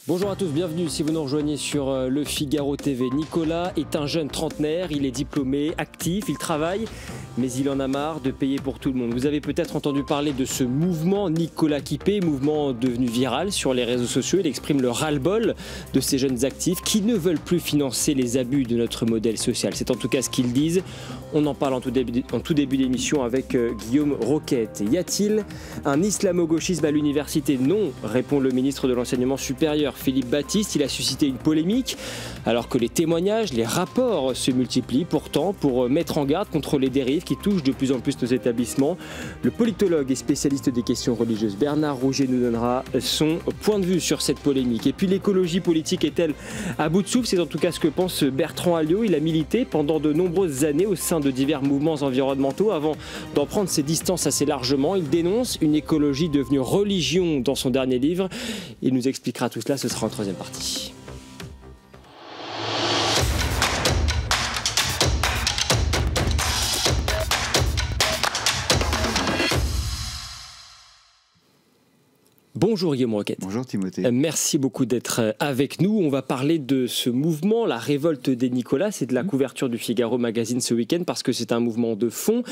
Bonjour à tous, bienvenue si vous nous rejoignez sur Le Figaro TV. Nicolas est un jeune trentenaire, il est diplômé, actif, il travaille, mais il en a marre de payer pour tout le monde. Vous avez peut-être entendu parler de ce mouvement Nicolas qui paie, mouvement devenu viral sur les réseaux sociaux. Il exprime le ras-le-bol de ces jeunes actifs qui ne veulent plus financer les abus de notre modèle social. C'est en tout cas ce qu'ils disent. On en parle en tout début d'émission avec Guillaume Roquette. Y a-t-il un islamo-gauchisme à l'université? Non, répond le ministre de l'Enseignement supérieur, Philippe Baptiste. Il a suscité une polémique alors que les témoignages, les rapports se multiplient. Pourtant, pour mettre en garde contre les dérives qui touchent de plus en plus nos établissements, le politologue et spécialiste des questions religieuses Bernard Rouget nous donnera son point de vue sur cette polémique. Et puis l'écologie politique est-elle à bout de souffle? C'est en tout cas ce que pense Bertrand Alliot. Il a milité pendant de nombreuses années au sein de divers mouvements environnementaux avant d'en prendre ses distances assez largement. Il dénonce une écologie devenue religion dans son dernier livre. Il nous expliquera tout cela, ce sera en troisième partie. Bonjour Guillaume Roquette. Bonjour Timothée. Merci beaucoup d'être avec nous. On va parler de ce mouvement, la révolte des Nicolas. C'est de la couverture du Figaro Magazine ce week-end parce que c'est un mouvement de fond.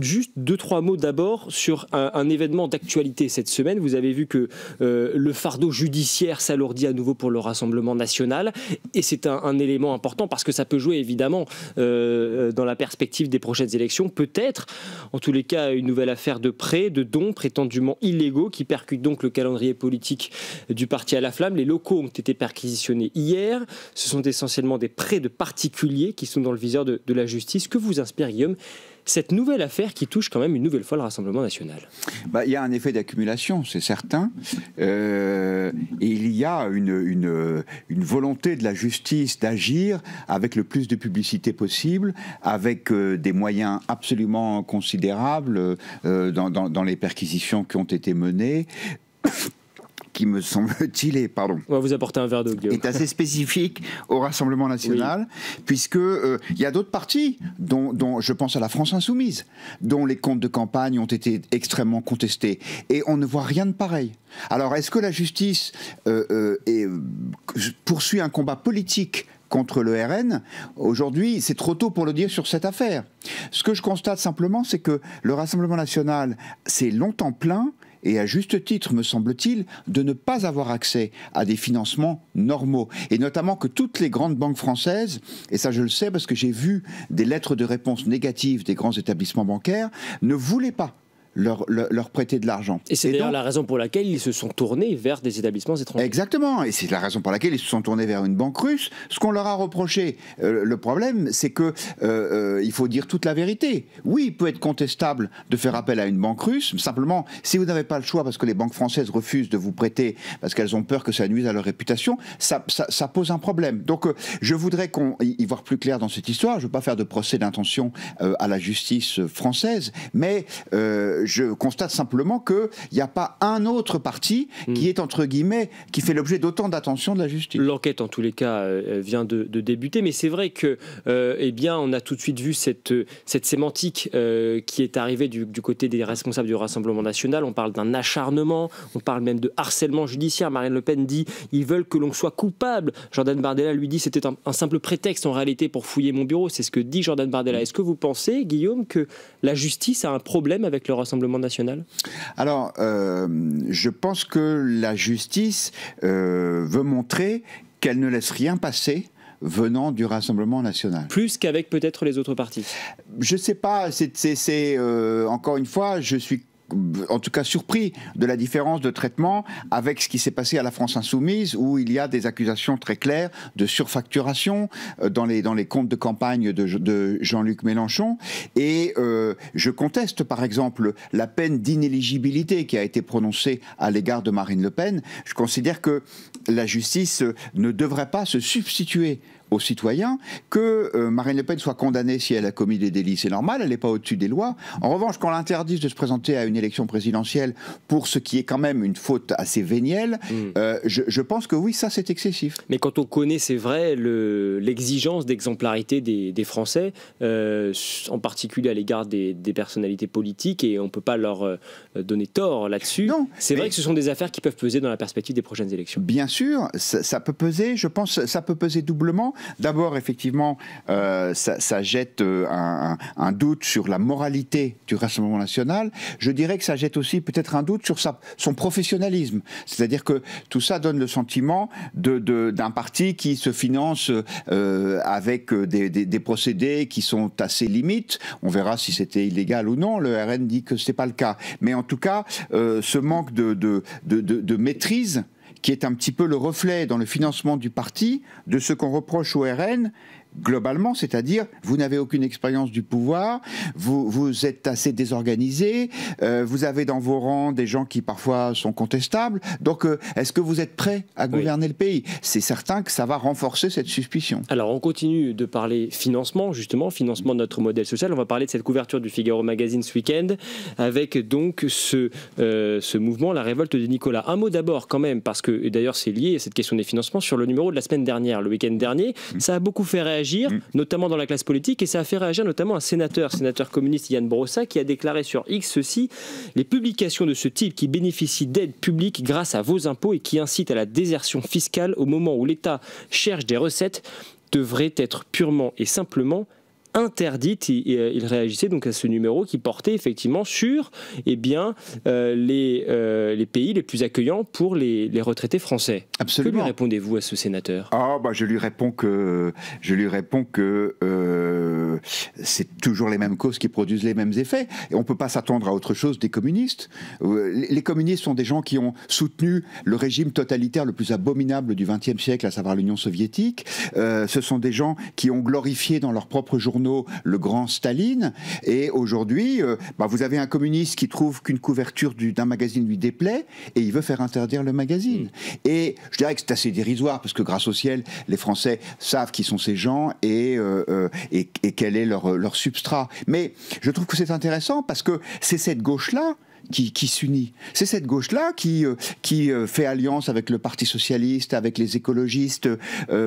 Juste 2-3 mots d'abord sur un événement d'actualité cette semaine. Vous avez vu que le fardeau judiciaire s'alourdit à nouveau pour le Rassemblement national. Et c'est un élément important parce que ça peut jouer évidemment dans la perspective des prochaines élections. Peut-être, en tous les cas, une nouvelle affaire de prêts, de dons prétendument illégaux qui percutent donc le calendrier politique du parti à la flamme. Les locaux ont été perquisitionnés hier. Ce sont essentiellement des prêts de particuliers qui sont dans le viseur de la justice. Que vous inspire, Guillaume, cette nouvelle affaire qui touche quand même une nouvelle fois le Rassemblement national? Il y a un effet d'accumulation, c'est certain. Et il y a une volonté de la justice d'agir avec le plus de publicité possible, avec des moyens absolument considérables dans les perquisitions qui ont été menées. Qui me semble-t-il est, on va vous apporter un verre d'eau, Guillaume. Est assez spécifique au Rassemblement national, oui. Puisque il y a d'autres partis, dont je pense à la France Insoumise, dont les comptes de campagne ont été extrêmement contestés, et on ne voit rien de pareil. Alors, est-ce que la justice poursuit un combat politique contre le RN? Aujourd'hui, c'est trop tôt pour le dire sur cette affaire. Ce que je constate simplement, c'est que le Rassemblement national s'est longtemps plaint, et à juste titre, me semble-t-il, de ne pas avoir accès à des financements normaux. Et notamment que toutes les grandes banques françaises, et ça je le sais parce que j'ai vu des lettres de réponse négatives des grands établissements bancaires, ne voulaient pas leur prêter de l'argent. Et c'est d'ailleurs la raison pour laquelle ils se sont tournés vers des établissements étrangers. Exactement, et c'est la raison pour laquelle ils se sont tournés vers une banque russe. Ce qu'on leur a reproché, le problème, c'est que il faut dire toute la vérité. Oui, il peut être contestable de faire appel à une banque russe, simplement, si vous n'avez pas le choix parce que les banques françaises refusent de vous prêter, parce qu'elles ont peur que ça nuise à leur réputation, ça pose un problème. Donc, je voudrais qu'on y voit plus clair dans cette histoire. Je ne veux pas faire de procès d'intention à la justice française, mais je constate simplement qu'il n'y a pas un autre parti qui est, entre guillemets, qui fait l'objet d'autant d'attention de la justice. L'enquête, en tous les cas, vient de débuter, mais c'est vrai que, eh bien, on a tout de suite vu cette sémantique qui est arrivée du côté des responsables du Rassemblement national. On parle d'un acharnement, on parle même de harcèlement judiciaire. Marine Le Pen dit « ils veulent que l'on soit coupable ». Jordan Bardella lui dit « c'était un simple prétexte en réalité pour fouiller mon bureau ». C'est ce que dit Jordan Bardella. Est-ce que vous pensez, Guillaume, que la justice a un problème avec le Rassemblement national? Alors, je pense que la justice veut montrer qu'elle ne laisse rien passer venant du Rassemblement national. Plus qu'avec peut-être les autres partis? Je ne sais pas, encore une fois, je suis en tout cas surpris de la différence de traitement avec ce qui s'est passé à la France Insoumise, où il y a des accusations très claires de surfacturation dans les comptes de campagne de Jean-Luc Mélenchon. Et je conteste par exemple la peine d'inéligibilité qui a été prononcée à l'égard de Marine Le Pen. Je considère que la justice ne devrait pas se substituer aux citoyens que Marine Le Pen soit condamnée si elle a commis des délits, c'est normal, elle n'est pas au-dessus des lois. En revanche, qu'on l'interdise de se présenter à une élection présidentielle pour ce qui est quand même une faute assez vénielle, je pense que oui, ça c'est excessif. Mais quand on connaît, c'est vrai, l'exigence d'exemplarité des Français, en particulier à l'égard des personnalités politiques, et on ne peut pas leur donner tort là-dessus. C'est vrai que ce sont des affaires qui peuvent peser dans la perspective des prochaines élections. Bien sûr, ça peut peser, je pense, ça peut peser doublement. D'abord, effectivement, ça jette un doute sur la moralité du Rassemblement national. Je dirais que ça jette aussi peut-être un doute sur son professionnalisme. C'est-à-dire que tout ça donne le sentiment d'un parti qui se finance avec des procédés qui sont assez limites. On verra si c'était illégal ou non. Le RN dit que ce n'est pas le cas. Mais en tout cas, ce manque de maîtrise qui est un petit peu le reflet dans le financement du parti de ce qu'on reproche au RN globalement, c'est-à-dire vous n'avez aucune expérience du pouvoir, vous êtes assez désorganisé, vous avez dans vos rangs des gens qui parfois sont contestables, donc est-ce que vous êtes prêt à gouverner le pays? C'est certain que ça va renforcer cette suspicion. Alors on continue de parler financement, justement, financement de notre modèle social. On va parler de cette couverture du Figaro Magazine ce week-end, avec donc ce mouvement, la révolte de Nicolas. Un mot d'abord quand même, parce que d'ailleurs c'est lié à cette question des financements, sur le numéro de la semaine dernière, le week-end dernier, ça a beaucoup fait réagir, notamment dans la classe politique, et ça a fait réagir notamment un sénateur communiste, Yann Brossa, qui a déclaré sur X ceci: les publications de ce type qui bénéficient d'aides publiques grâce à vos impôts et qui incitent à la désertion fiscale au moment où l'État cherche des recettes devraient être purement et simplement interdite. Il réagissait donc à ce numéro qui portait effectivement sur les pays les plus accueillants pour les retraités français. Absolument. Que lui répondez-vous à ce sénateur? Je lui réponds que c'est toujours les mêmes causes qui produisent les mêmes effets. Et on ne peut pas s'attendre à autre chose des communistes. Les communistes sont des gens qui ont soutenu le régime totalitaire le plus abominable du XXe siècle, à savoir l'Union soviétique. Ce sont des gens qui ont glorifié dans leurs propres journaux le grand Staline, et aujourd'hui vous avez un communiste qui trouve qu'une couverture d'un magazine lui déplaît et il veut faire interdire le magazine. Et je dirais que c'est assez dérisoire, parce que grâce au ciel, les Français savent qui sont ces gens et quel est leur substrat. Mais je trouve que c'est intéressant parce que c'est cette gauche-là qui s'unit. C'est cette gauche-là qui fait alliance avec le Parti socialiste, avec les écologistes,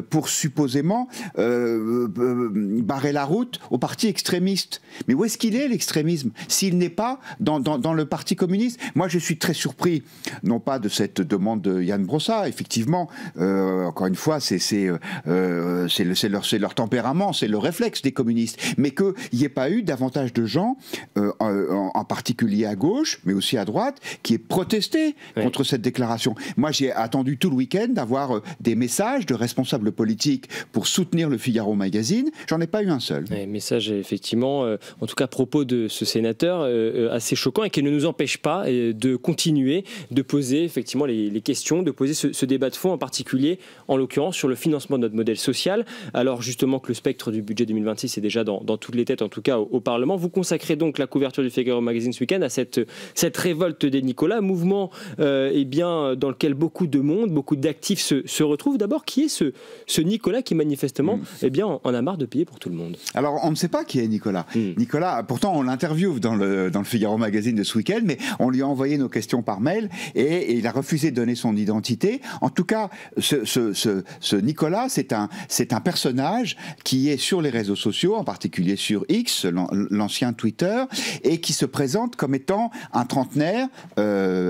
pour supposément barrer la route au parti extrémiste. Mais où est-ce qu'il est, l'extrémisme, s'il n'est pas dans le Parti communiste? Moi, je suis très surpris, non pas de cette demande de Yann Brossa, effectivement, encore une fois, c'est leur tempérament, c'est le réflexe des communistes, mais qu'il n'y ait pas eu davantage de gens, en particulier à gauche, mais aussi à droite, qui est protesté contre cette déclaration. Moi, j'ai attendu tout le week-end d'avoir des messages de responsables politiques pour soutenir le Figaro Magazine. J'en ai pas eu un seul. Message, effectivement, en tout cas à propos de ce sénateur, assez choquant, et qui ne nous empêche pas de continuer de poser effectivement les questions, de poser ce débat de fond, en particulier, en l'occurrence, sur le financement de notre modèle social. Alors justement que le spectre du budget 2026 est déjà dans toutes les têtes, en tout cas au Parlement. Vous consacrez donc la couverture du Figaro Magazine ce week-end à cette révolte des Nicolas, mouvement dans lequel beaucoup de monde, beaucoup d'actifs se retrouvent. D'abord, qui est ce Nicolas qui manifestement en a marre de payer pour tout le monde? Alors, on ne sait pas qui est Nicolas. Nicolas, pourtant, on l'interviewe dans le Figaro Magazine de ce week-end, mais on lui a envoyé nos questions par mail et il a refusé de donner son identité. En tout cas, ce Nicolas, c'est un personnage qui est sur les réseaux sociaux, en particulier sur X, l'ancien Twitter, et qui se présente comme étant un trentenaire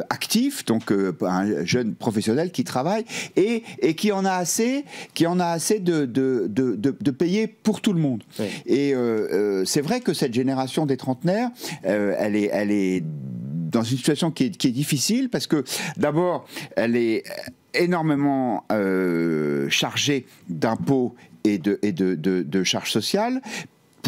actif, donc un jeune professionnel qui travaille et qui en a assez de payer pour tout le monde. Oui. Et c'est vrai que cette génération des trentenaires, elle est dans une situation qui est difficile, parce que d'abord, elle est énormément chargée d'impôts et de charges sociales,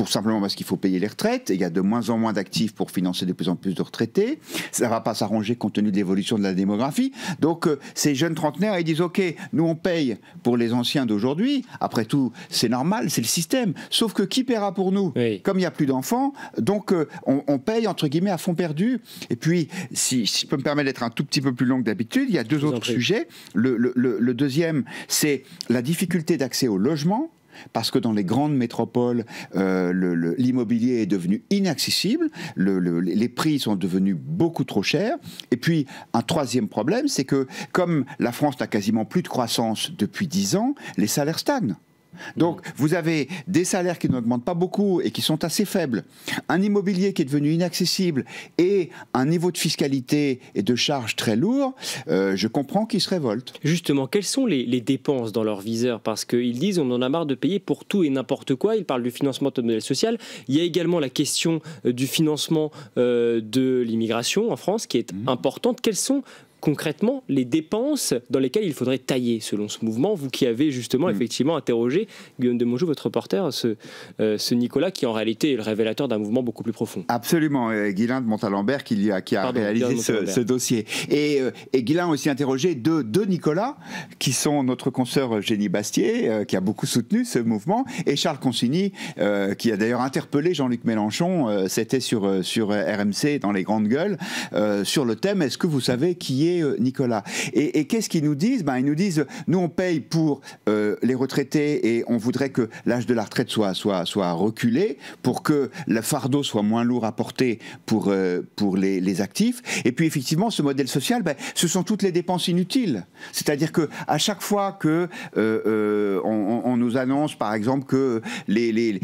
simplement parce qu'il faut payer les retraites, et il y a de moins en moins d'actifs pour financer de plus en plus de retraités. Ça ne va pas s'arranger compte tenu de l'évolution de la démographie. Donc ces jeunes trentenaires, ils disent « Ok, nous on paye pour les anciens d'aujourd'hui, après tout c'est normal, c'est le système, sauf que qui paiera pour nous ?» Oui. Comme il n'y a plus d'enfants, donc on paye entre guillemets à fond perdu. Et puis, si je peux me permettre d'être un tout petit peu plus long que d'habitude, il y a deux autres sujets. Le deuxième, c'est la difficulté d'accès au logement. parce que dans les grandes métropoles, l'immobilier est devenu inaccessible, les prix sont devenus beaucoup trop chers. Et puis, un troisième problème, c'est que comme la France n'a quasiment plus de croissance depuis 10 ans, les salaires stagnent. Donc, vous avez des salaires qui n'augmentent pas beaucoup et qui sont assez faibles, un immobilier qui est devenu inaccessible et un niveau de fiscalité et de charges très lourd, je comprends qu'ils se révoltent. Justement, quelles sont les dépenses dans leur viseur? Parce qu'ils disent on en a marre de payer pour tout et n'importe quoi. Ils parlent du financement de notre modèle social. Il y a également la question du financement de l'immigration en France qui est importante. Quelles sont concrètement les dépenses dans lesquelles il faudrait tailler selon ce mouvement, vous qui avez justement effectivement interrogé, Guillaume de Monjou, votre reporter, ce Nicolas qui en réalité est le révélateur d'un mouvement beaucoup plus profond. Absolument, Guilain de Montalembert qui a réalisé ce dossier. Et Guilain a aussi interrogé deux Nicolas, qui sont notre consoeur Génie Bastier, qui a beaucoup soutenu ce mouvement, et Charles Consigny, qui a d'ailleurs interpellé Jean-Luc Mélenchon, c'était sur RMC dans les grandes gueules, sur le thème « Est-ce que vous savez qui est Nicolas ?» Et qu'est-ce qu'ils nous disent? Ils nous disent, nous on paye pour les retraités et on voudrait que l'âge de la retraite soit reculé pour que le fardeau soit moins lourd à porter pour les actifs. Et puis effectivement, ce modèle social, ce sont toutes les dépenses inutiles. C'est-à-dire que à chaque fois que on nous annonce, par exemple, que les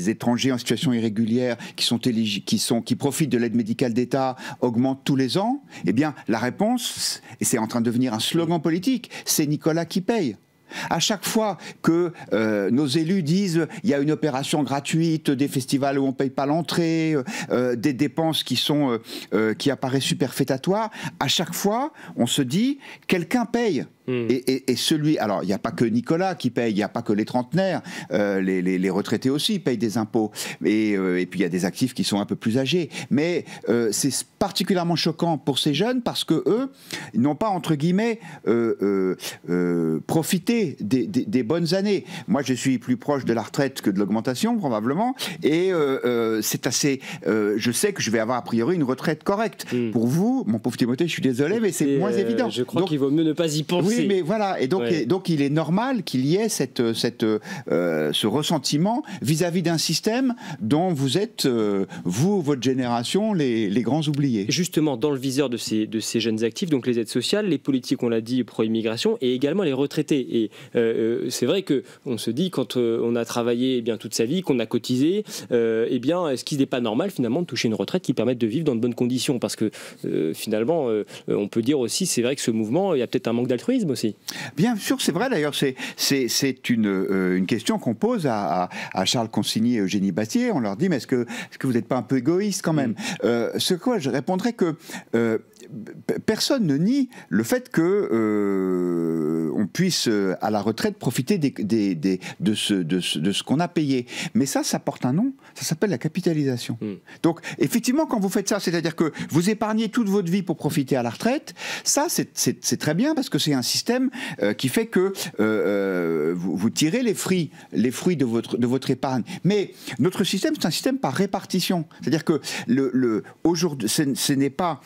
étrangers en situation irrégulière qui profitent de l'aide médicale d'État augmentent tous les ans, eh bien, la réponse, et c'est en train de devenir un slogan politique, c'est Nicolas qui paye. À chaque fois que nos élus disent il y a une opération gratuite, des festivals où on ne paye pas l'entrée, des dépenses qui apparaissent superfétatoires, à chaque fois, on se dit quelqu'un paye. Et celui, alors il n'y a pas que Nicolas qui paye, il n'y a pas que les trentenaires, les retraités aussi payent des impôts, et puis il y a des actifs qui sont un peu plus âgés. Mais c'est particulièrement choquant pour ces jeunes parce que eux n'ont pas entre guillemets profité des bonnes années. Moi, je suis plus proche de la retraite que de l'augmentation probablement, et c'est assez. Je sais que je vais avoir a priori une retraite correcte. Pour vous, mon pauvre Timothée, je suis désolé, mais c'est moins évident. Je crois qu'il vaut mieux ne pas y penser. Oui, mais voilà, et donc il est normal qu'il y ait ce ressentiment vis-à-vis d'un système dont vous êtes, vous, votre génération, les grands oubliés. Justement, dans le viseur de ces jeunes actifs, donc les aides sociales, les politiques, on l'a dit, pro-immigration, et également les retraités. Et c'est vrai qu'on se dit, quand on a travaillé toute sa vie, qu'on a cotisé, est-ce qu'il n'est pas normal finalement de toucher une retraite qui permette de vivre dans de bonnes conditions? Parce que finalement, on peut dire aussi, c'est vrai que ce mouvement, il y a peut-être un manque d'altruisme aussi. Bien sûr, c'est vrai. D'ailleurs, c'est une question qu'on pose à Charles Consigny et Eugénie Bastier. On leur dit, mais est-ce que vous n'êtes pas un peu égoïste quand même? Ce quoi je répondrais que personne ne nie le fait que on puisse à la retraite profiter de ce qu'on a payé. Mais ça porte un nom. Ça s'appelle la capitalisation. Donc, effectivement, quand vous faites ça, c'est-à-dire que vous épargnez toute votre vie pour profiter à la retraite, ça, c'est très bien parce que c'est un système qui fait que vous tirez les fruits de votre épargne. Mais notre système, c'est un système par répartition. C'est-à-dire que aujourd'hui, ce n'est pas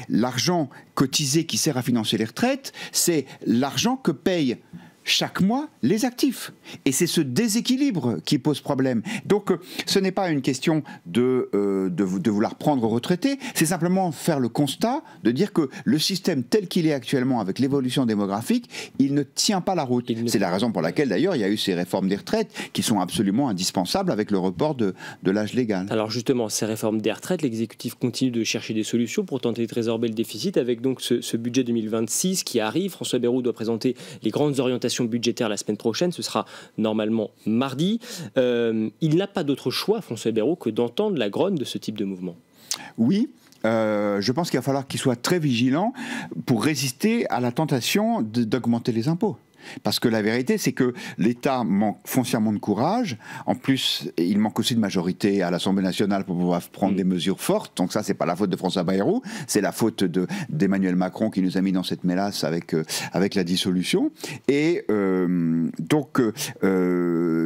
l'argent cotisé qui sert à financer les retraites, c'est l'argent que payent chaque mois les actifs. Et c'est ce déséquilibre qui pose problème. Donc ce n'est pas une question de vouloir prendre aux retraités, c'est simplement faire le constat de dire que le système tel qu'il est actuellement avec l'évolution démographique, il ne tient pas la route. C'est la raison pour laquelle d'ailleurs il y a eu ces réformes des retraites qui sont absolument indispensables avec le report de l'âge légal. Alors justement, ces réformes des retraites, l'exécutif continue de chercher des solutions pour tenter de résorber le déficit avec donc ce budget 2026 qui arrive. François Bayrou doit présenter les grandes orientations budgétaire la semaine prochaine, ce sera normalement mardi. Il n'a pas d'autre choix, François Bayrou, que d'entendre la grogne de ce type de mouvement. Oui. Je pense qu'il va falloir qu'il soit très vigilant pour résister à la tentation d'augmenter les impôts. Parce que la vérité, c'est que l'État manque foncièrement de courage. En plus, il manque aussi de majorité à l'Assemblée nationale pour pouvoir prendre des mesures fortes. Donc ça, c'est pas la faute de François Bayrou, c'est la faute d'Emmanuel Macron qui nous a mis dans cette mélasse avec la dissolution. Et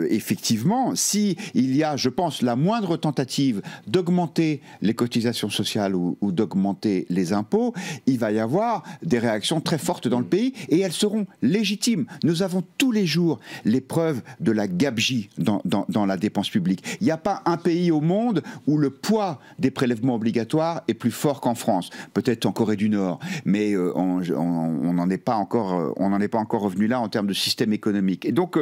effectivement, si il y a, je pense, la moindre tentative d'augmenter les cotisations sociales ou d'augmenter les impôts, il va y avoir des réactions très fortes dans le pays et elles seront légitimes. régime. Nous avons tous les jours les preuves de la gabegie dans la dépense publique. Il n'y a pas un pays au monde où le poids des prélèvements obligatoires est plus fort qu'en France. Peut-être en Corée du Nord, mais on n'en est pas encore revenu là en termes de système économique. Et donc,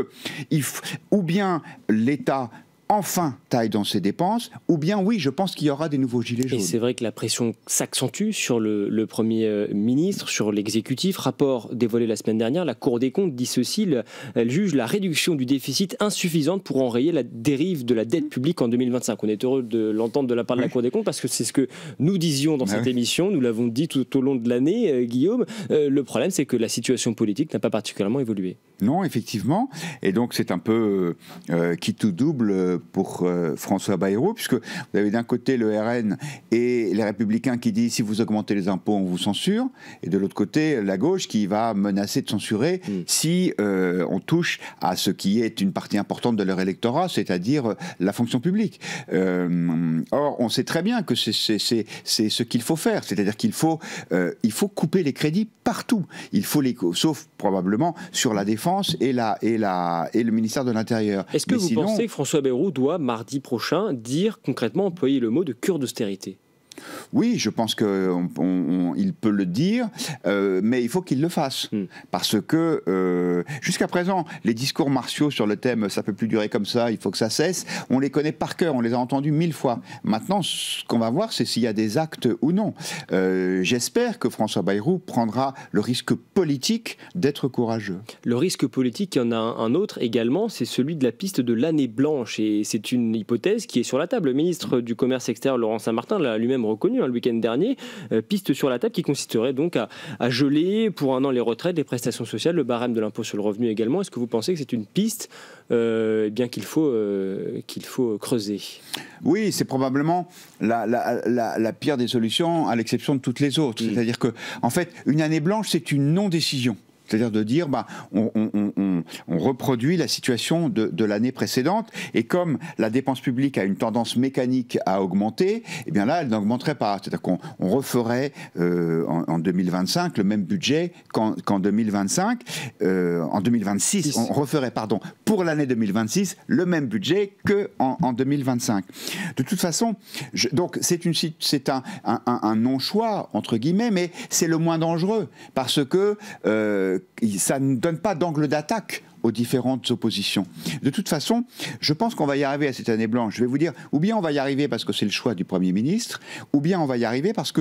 ou bien l'État enfin taille dans ses dépenses, ou bien oui, je pense qu'il y aura des nouveaux gilets jaunes. Et c'est vrai que la pression s'accentue sur le Premier ministre, sur l'exécutif. Rapport dévoilé la semaine dernière, la Cour des comptes dit ceci, elle juge la réduction du déficit insuffisante pour enrayer la dérive de la dette publique en 2025. On est heureux de l'entendre de la part de la Cour des comptes, parce que c'est ce que nous disions dans cette émission, nous l'avons dit tout au long de l'année, Guillaume. Le problème, c'est que la situation politique n'a pas particulièrement évolué. Non, effectivement, et donc c'est un peu qui tout double pour François Bayrou, puisque vous avez d'un côté le RN et les Républicains qui disent si vous augmentez les impôts, on vous censure, et de l'autre côté la gauche qui va menacer de censurer si on touche à ce qui est une partie importante de leur électorat, c'est-à-dire la fonction publique. Or, on sait très bien que c'est ce qu'il faut faire, c'est-à-dire qu'il faut couper les crédits partout. Il faut sauf probablement sur la défense et le ministère de l'Intérieur. Est-ce que vous pensez que François Bayrou doit, mardi prochain, dire concrètement, employer le mot de cure d'austérité ? Oui, je pense qu'il peut le dire, mais il faut qu'il le fasse. Parce que jusqu'à présent, les discours martiaux sur le thème « ça ne peut plus durer comme ça, il faut que ça cesse », on les connaît par cœur, on les a entendus 1000 fois. Maintenant, ce qu'on va voir, c'est s'il y a des actes ou non. J'espère que François Bayrou prendra le risque politique d'être courageux. Le risque politique, il y en a un autre également, c'est celui de la piste de l'année blanche. Et c'est une hypothèse qui est sur la table. Le ministre du Commerce extérieur, Laurent Saint-Martin, l'a lui-même reconnu le week-end dernier, piste sur la table qui consisterait donc à geler pour un an les retraites, les prestations sociales, le barème de l'impôt sur le revenu également. Est-ce que vous pensez que c'est une piste bien qu'il faut creuser? Oui, c'est probablement la pire des solutions, à l'exception de toutes les autres. C'est-à-dire que, en fait, une année blanche, c'est une non-décision. C'est-à-dire de dire, on reproduit la situation de l'année précédente, et comme la dépense publique a une tendance mécanique à augmenter, eh bien là, elle n'augmenterait pas. C'est-à-dire qu'on referait en 2025 le même budget qu'en 2025. En 2026, on referait, pour l'année 2026, le même budget qu'en 2025. De toute façon, donc c'est un non-choix, entre guillemets, mais c'est le moins dangereux, parce que ça ne donne pas d'angle d'attaque aux différentes oppositions. De toute façon, je pense qu'on va y arriver à cette année blanche. Je vais vous dire, ou bien on va y arriver parce que c'est le choix du Premier ministre, ou bien on va y arriver parce que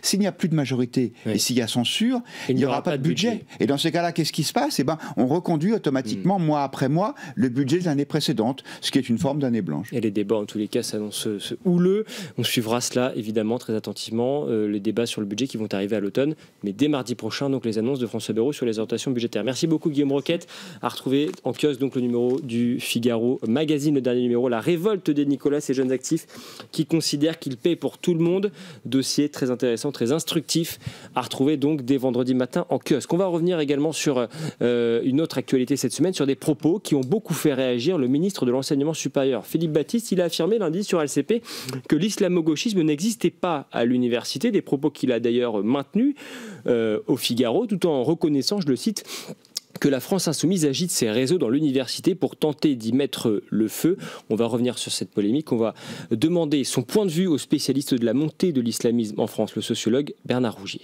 s'il n'y a plus de majorité et s'il y a censure, il n'y aura pas de budget. Et dans ces cas-là, qu'est-ce qui se passe ? On reconduit automatiquement, mois après mois, le budget de l'année précédente, ce qui est une forme d'année blanche. Et les débats, en tous les cas, s'annoncent houleux. On suivra cela, évidemment, très attentivement, les débats sur le budget qui vont arriver à l'automne. Mais dès mardi prochain, donc, les annonces de François Bayrou sur les orientations budgétaires. Merci beaucoup, Guillaume Roquette. À retrouver en kiosque donc le numéro du Figaro Magazine, le dernier numéro, la révolte des Nicolas, ces jeunes actifs qui considèrent qu'ils paient pour tout le monde. Dossier très intéressant, très instructif, à retrouver donc dès vendredi matin en kiosque. On va revenir également sur une autre actualité cette semaine, sur des propos qui ont beaucoup fait réagir le ministre de l'Enseignement supérieur, Philippe Baptiste. Il a affirmé lundi sur LCP que l'islamo-gauchisme n'existait pas à l'université, des propos qu'il a d'ailleurs maintenus au Figaro, tout en reconnaissant, je le cite, que la France insoumise agite ses réseaux dans l'université pour tenter d'y mettre le feu. On va revenir sur cette polémique. On va demander son point de vue au spécialiste de la montée de l'islamisme en France, le sociologue Bernard Rougier.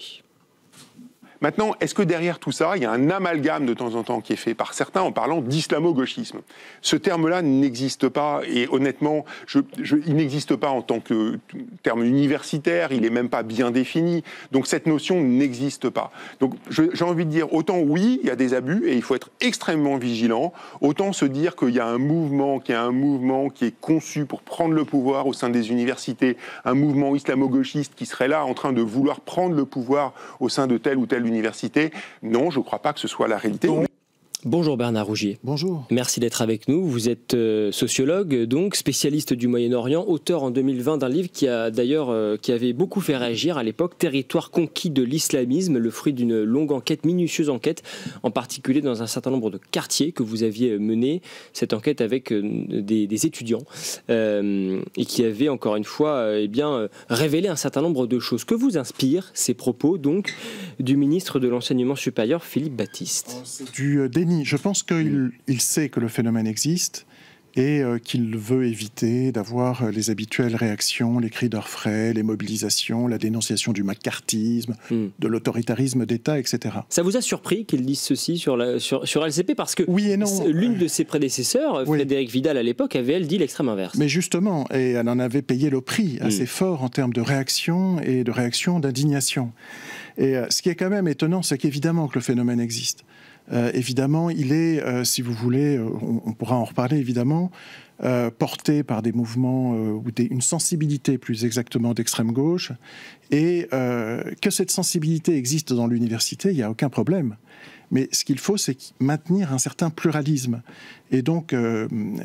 Maintenant, est-ce que derrière tout ça, il y a un amalgame de temps en temps qui est fait par certains en parlant d'islamo-gauchisme? Ce terme-là n'existe pas, et honnêtement, il n'existe pas en tant que terme universitaire, il n'est même pas bien défini, donc cette notion n'existe pas. Donc j'ai envie de dire, autant oui, il y a des abus, et il faut être extrêmement vigilant, autant se dire qu'il y a un mouvement qui est conçu pour prendre le pouvoir au sein des universités, un mouvement islamo-gauchiste qui serait là en train de vouloir prendre le pouvoir au sein de telle ou telle université. Non, je ne crois pas que ce soit la réalité. Bonjour Bernard Rougier. Bonjour. Merci d'être avec nous. Vous êtes sociologue, donc spécialiste du Moyen-Orient, auteur en 2020 d'un livre qui avait beaucoup fait réagir à l'époque, Territoire conquis de l'islamisme, le fruit d'une longue enquête, minutieuse enquête, en particulier dans un certain nombre de quartiers que vous aviez mené, cette enquête avec des étudiants, et qui avait encore une fois révélé un certain nombre de choses. Que vous inspirent ces propos donc du ministre de l'Enseignement supérieur, Philippe Baptiste? C'est du déni. Je pense qu'il sait que le phénomène existe et qu'il veut éviter d'avoir les habituelles réactions, les cris d'orfraie, les mobilisations, la dénonciation du macartisme, de l'autoritarisme d'État, etc. Ça vous a surpris qu'il dise ceci sur LCP? Parce que oui et non. L'une de ses prédécesseurs, Frédérique Vidal à l'époque, avait elle dit l'extrême inverse. Mais justement, et elle en avait payé le prix assez fort en termes de réaction et de réaction d'indignation. Et ce qui est quand même étonnant, c'est qu'évidemment que le phénomène existe. Évidemment, il est, si vous voulez, on pourra en reparler évidemment, porté par des mouvements ou une sensibilité plus exactement d'extrême gauche, et que cette sensibilité existe dans l'université, il n'y a aucun problème. Mais ce qu'il faut, c'est maintenir un certain pluralisme. Et donc,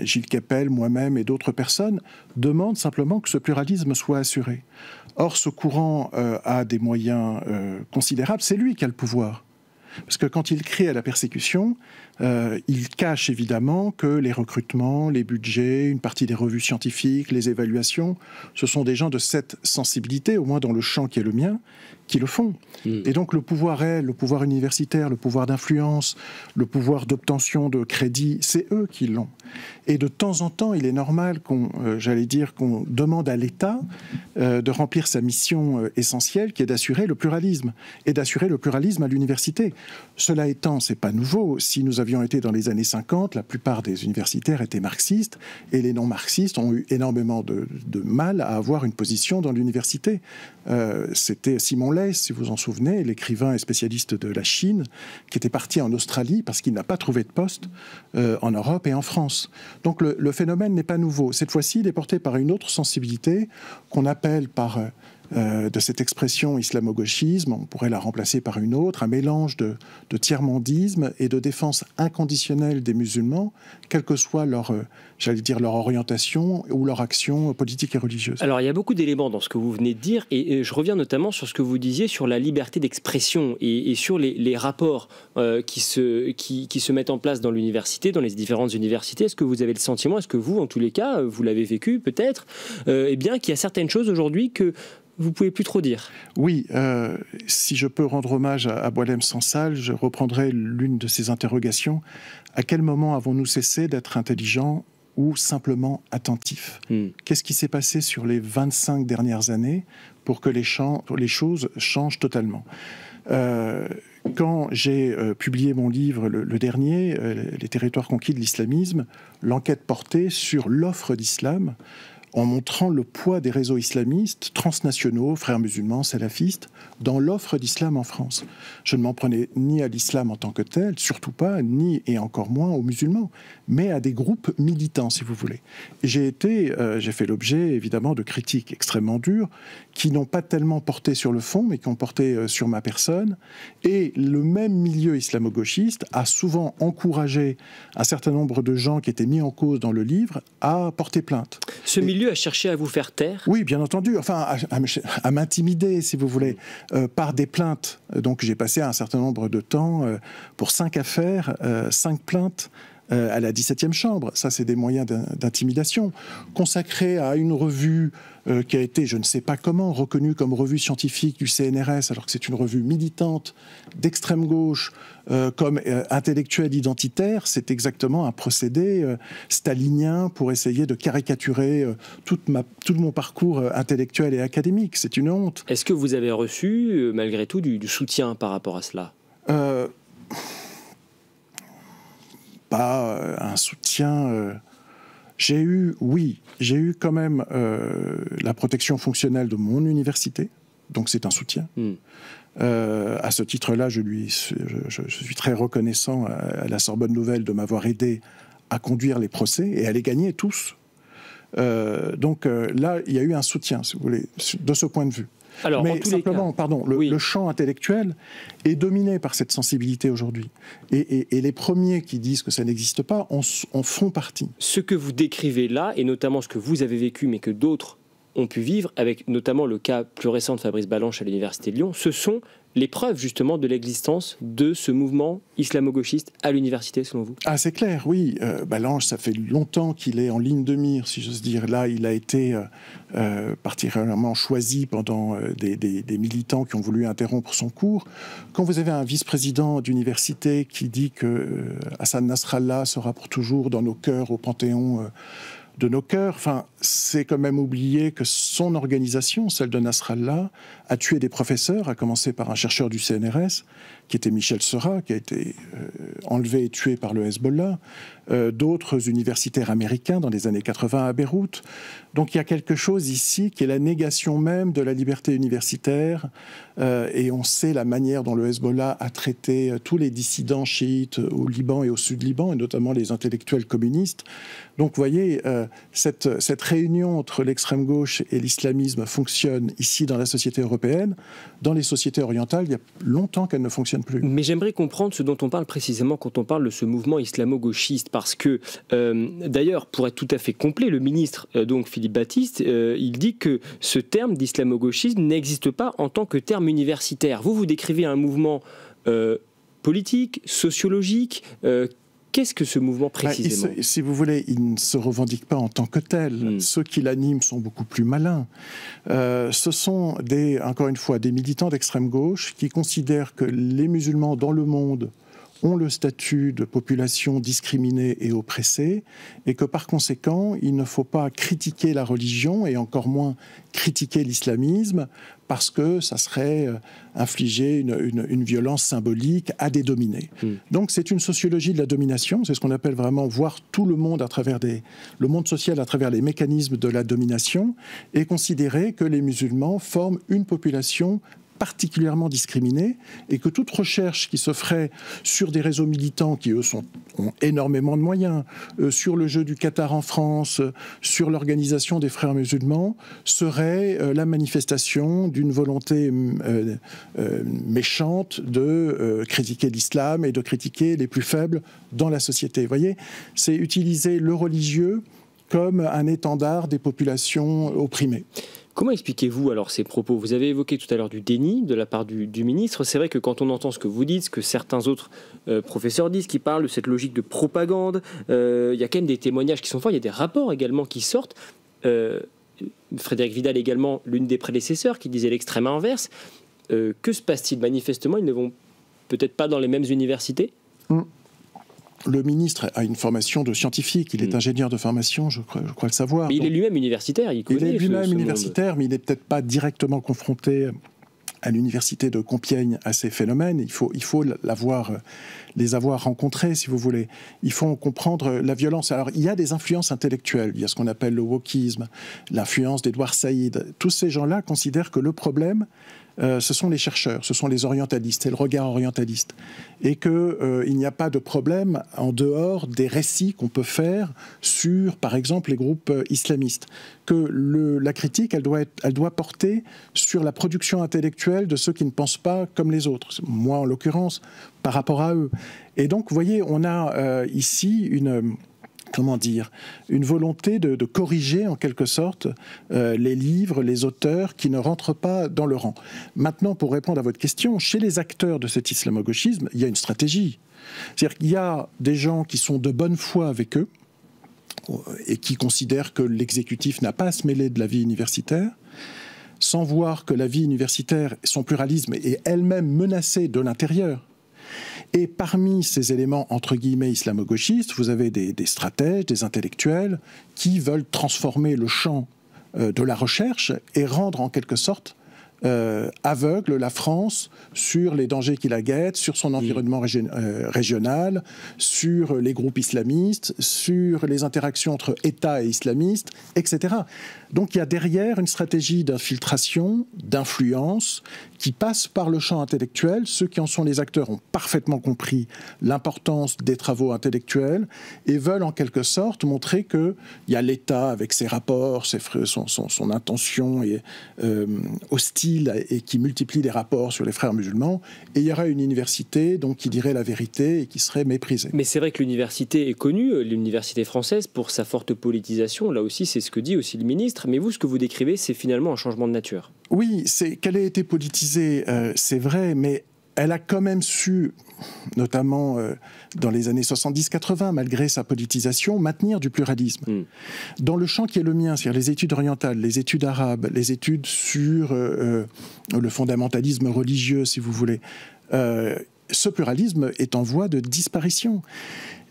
Gilles Kepel, moi-même et d'autres personnes demandent simplement que ce pluralisme soit assuré. Or, ce courant a des moyens considérables, c'est lui qui a le pouvoir. Parce que quand il crie à la persécution, il cache évidemment que les recrutements, les budgets, une partie des revues scientifiques, les évaluations, ce sont des gens de cette sensibilité, au moins dans le champ qui est le mien, qui le font. Et donc le pouvoir réel, le pouvoir universitaire, le pouvoir d'influence, le pouvoir d'obtention de crédit, c'est eux qui l'ont. Et de temps en temps, il est normal qu'on demande à l'État de remplir sa mission essentielle, qui est d'assurer le pluralisme, et d'assurer le pluralisme à l'université. Cela étant, c'est pas nouveau. Si nous avions été dans les années 50, la plupart des universitaires étaient marxistes, et les non-marxistes ont eu énormément de mal à avoir une position dans l'université. C'était Simon Leys, si vous en souvenez, l'écrivain et spécialiste de la Chine, qui était parti en Australie parce qu'il n'a pas trouvé de poste en Europe et en France. Donc le phénomène n'est pas nouveau. Cette fois-ci, il est porté par une autre sensibilité qu'on appelle par de cette expression islamo-gauchisme, on pourrait la remplacer par une autre, un mélange de tiers-mondisme et de défense inconditionnelle des musulmans, quelle que soit leur orientation ou leur action politique et religieuse. Alors il y a beaucoup d'éléments dans ce que vous venez de dire, et je reviens notamment sur ce que vous disiez sur la liberté d'expression et sur les rapports qui se mettent en place dans l'université, dans les différentes universités. Est-ce que vous avez le sentiment, est-ce que vous, en tous les cas, vous l'avez vécu peut-être, qu'il y a certaines choses aujourd'hui que vous ne pouvez plus trop dire? Oui, si je peux rendre hommage à Boualem Sansal, je reprendrai l'une de ses interrogations. À quel moment avons-nous cessé d'être intelligents ou simplement attentifs? Qu'est-ce qui s'est passé sur les 25 dernières années pour que les choses changent totalement? Quand j'ai publié mon livre, le dernier, Les territoires conquis de l'islamisme, l'enquête portait sur l'offre d'islam, en montrant le poids des réseaux islamistes transnationaux, frères musulmans, salafistes, dans l'offre d'islam en France. Je ne m'en prenais ni à l'islam en tant que tel, surtout pas, ni et encore moins aux musulmans, mais à des groupes militants, si vous voulez. J'ai fait l'objet, évidemment, de critiques extrêmement dures, qui n'ont pas tellement porté sur le fond, mais qui ont porté sur ma personne. Et le même milieu islamo-gauchiste a souvent encouragé un certain nombre de gens qui étaient mis en cause dans le livre à porter plainte. Ce milieu a cherché à vous faire taire? Oui, bien entendu. Enfin, à m'intimider, si vous voulez, par des plaintes. Donc, j'ai passé un certain nombre de temps pour 5 affaires, 5 plaintes à la 17e chambre. Ça, c'est des moyens d'intimidation. Consacré à une revue qui a été, je ne sais pas comment, reconnue comme revue scientifique du CNRS, alors que c'est une revue militante d'extrême gauche, comme intellectuelle identitaire, c'est exactement un procédé stalinien pour essayer de caricaturer tout mon parcours intellectuel et académique. C'est une honte. Est-ce que vous avez reçu, malgré tout, du soutien par rapport à cela? Pas un soutien... J'ai eu quand même la protection fonctionnelle de mon université, donc c'est un soutien. À ce titre-là, je suis très reconnaissant à la Sorbonne Nouvelle de m'avoir aidé à conduire les procès et à les gagner tous. Donc là, il y a eu un soutien, si vous voulez, de ce point de vue. Alors, mais simplement, pardon, le champ intellectuel est dominé par cette sensibilité aujourd'hui. Et les premiers qui disent que ça n'existe pas en font partie. Ce que vous décrivez là, et notamment ce que vous avez vécu, mais que d'autres ont pu vivre, avec notamment le cas plus récent de Fabrice Balanche à l'Université de Lyon, ce sont les preuves justement de l'existence de ce mouvement islamo-gauchiste à l'université, selon vous? Ah, c'est clair, oui. Balanche, ça fait longtemps qu'il est en ligne de mire, si j'ose dire. Là, il a été particulièrement choisi pendant des militants qui ont voulu interrompre son cours. Quand vous avez un vice-président d'université qui dit que Hassan Nasrallah sera pour toujours dans nos cœurs, au panthéon de nos cœurs, enfin, c'est quand même oublier que son organisation, celle de Nasrallah, a tué des professeurs, à commencer par un chercheur du CNRS, qui était Michel Seurat, qui a été enlevé et tué par le Hezbollah, d'autres universitaires américains dans les années 80 à Beyrouth. Donc il y a quelque chose ici qui est la négation même de la liberté universitaire, et on sait la manière dont le Hezbollah a traité tous les dissidents chiites au Liban et au Sud-Liban, et notamment les intellectuels communistes. Donc vous voyez, cette réunion entre l'extrême gauche et l'islamisme fonctionne ici dans la société européenne. Dans les sociétés orientales, il y a longtemps qu'elle ne fonctionne plus. Mais j'aimerais comprendre ce dont on parle précisément quand on parle de ce mouvement islamo-gauchiste, parce que d'ailleurs, pour être tout à fait complet, le ministre donc Philippe Baptiste, il dit que ce terme d'islamo-gauchisme n'existe pas en tant que terme universitaire. Vous décrivez un mouvement politique, sociologique. Qu'est-ce que ce mouvement précisément? Si vous voulez, il ne se revendique pas en tant que tel. Ceux qui l'animent sont beaucoup plus malins. Ce sont, encore une fois, des militants d'extrême gauche qui considèrent que les musulmans dans le monde ont le statut de population discriminée et oppressée, et que par conséquent, il ne faut pas critiquer la religion, et encore moins critiquer l'islamisme, parce que ça serait infliger une violence symbolique à des dominés. Donc c'est une sociologie de la domination, c'est ce qu'on appelle vraiment voir tout le monde à travers le monde social à travers les mécanismes de la domination, et considérer que les musulmans forment une population particulièrement discriminés, et que toute recherche qui se ferait sur des réseaux militants qui, eux, ont énormément de moyens, sur le jeu du Qatar en France, sur l'organisation des frères musulmans, serait la manifestation d'une volonté méchante de critiquer l'islam et de critiquer les plus faibles dans la société. Vous voyez, c'est utiliser le religieux comme un étendard des populations opprimées. Comment expliquez-vous alors ces propos? Vous avez évoqué tout à l'heure du déni de la part du ministre. C'est vrai que quand on entend ce que vous dites, ce que certains autres professeurs disent, qui parlent de cette logique de propagande, il y a quand même des témoignages qui sont forts, il y a des rapports également qui sortent. Frédéric Vidal également, l'une des prédécesseurs, qui disait l'extrême inverse. Que se passe-t-il? Manifestement, ils ne vont peut-être pas dans les mêmes universités? Le ministre a une formation de scientifique, il est ingénieur de formation, je crois le savoir. Mais il est lui-même universitaire, il connaît il est lui-même universitaire, monde. Mais il n'est peut-être pas directement confronté à l'université de Compiègne à ces phénomènes. Il faut les avoir rencontrés, si vous voulez. Il faut comprendre la violence. Alors, il y a des influences intellectuelles. Il y a ce qu'on appelle le wokisme, l'influence d'Edouard Saïd. Tous ces gens-là considèrent que le problème, ce sont les chercheurs, ce sont les orientalistes, c'est le regard orientaliste. Et qu'il n'y a pas de problème en dehors des récits qu'on peut faire sur, par exemple, les groupes islamistes. Que la critique, elle doit porter sur la production intellectuelle de ceux qui ne pensent pas comme les autres. Moi, en l'occurrence, par rapport à eux. Et donc, vous voyez, on a ici une volonté de corriger en quelque sorte les livres, les auteurs qui ne rentrent pas dans le rang. Maintenant, pour répondre à votre question, chez les acteurs de cet islamo-gauchisme, il y a une stratégie. C'est-à-dire qu'il y a des gens qui sont de bonne foi avec eux et qui considèrent que l'exécutif n'a pas à se mêler de la vie universitaire, sans voir que la vie universitaire, son pluralisme est elle-même menacée de l'intérieur. Et parmi ces éléments, entre guillemets, islamo-gauchistes, vous avez des stratèges, des intellectuels qui veulent transformer le champ de la recherche et rendre en quelque sorte aveugle la France sur les dangers qui la guettent, sur son environnement régional, sur les groupes islamistes, sur les interactions entre État et islamistes, etc. Donc il y a derrière une stratégie d'infiltration, d'influence, qui passe par le champ intellectuel. Ceux qui en sont les acteurs ont parfaitement compris l'importance des travaux intellectuels et veulent en quelque sorte montrer qu'il y a l'État avec ses rapports, son intention hostile distille et qui multiplie les rapports sur les frères musulmans, et il y aurait une université donc, qui dirait la vérité et qui serait méprisée. Mais c'est vrai que l'université est connue, l'université française, pour sa forte politisation. Là aussi, c'est ce que dit aussi le ministre. Mais vous, ce que vous décrivez, c'est finalement un changement de nature. Oui, qu'elle ait été politisée, c'est vrai, mais elle a quand même su, notamment dans les années 70-80, malgré sa politisation, maintenir du pluralisme. Dans le champ qui est le mien, c'est-à-dire les études orientales, les études arabes, les études sur le fondamentalisme religieux, si vous voulez, ce pluralisme est en voie de disparition.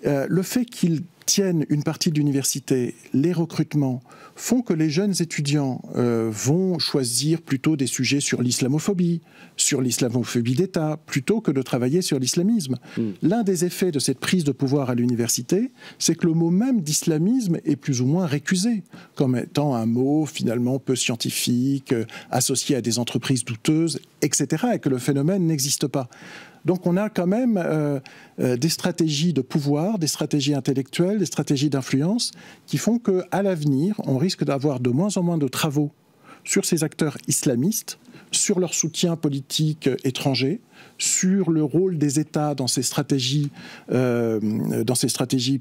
Le fait qu'ils tiennent une partie de l'université, les recrutements, font que les jeunes étudiants vont choisir plutôt des sujets sur l'islamophobie d'État, plutôt que de travailler sur l'islamisme. L'un des effets de cette prise de pouvoir à l'université, c'est que le mot même d'islamisme est plus ou moins récusé, comme étant un mot finalement peu scientifique, associé à des entreprises douteuses, etc., et que le phénomène n'existe pas. Donc on a quand même des stratégies de pouvoir, des stratégies intellectuelles, des stratégies d'influence qui font qu'à l'avenir, on risque d'avoir de moins en moins de travaux sur ces acteurs islamistes, sur leur soutien politique étranger, sur le rôle des États dans ces stratégies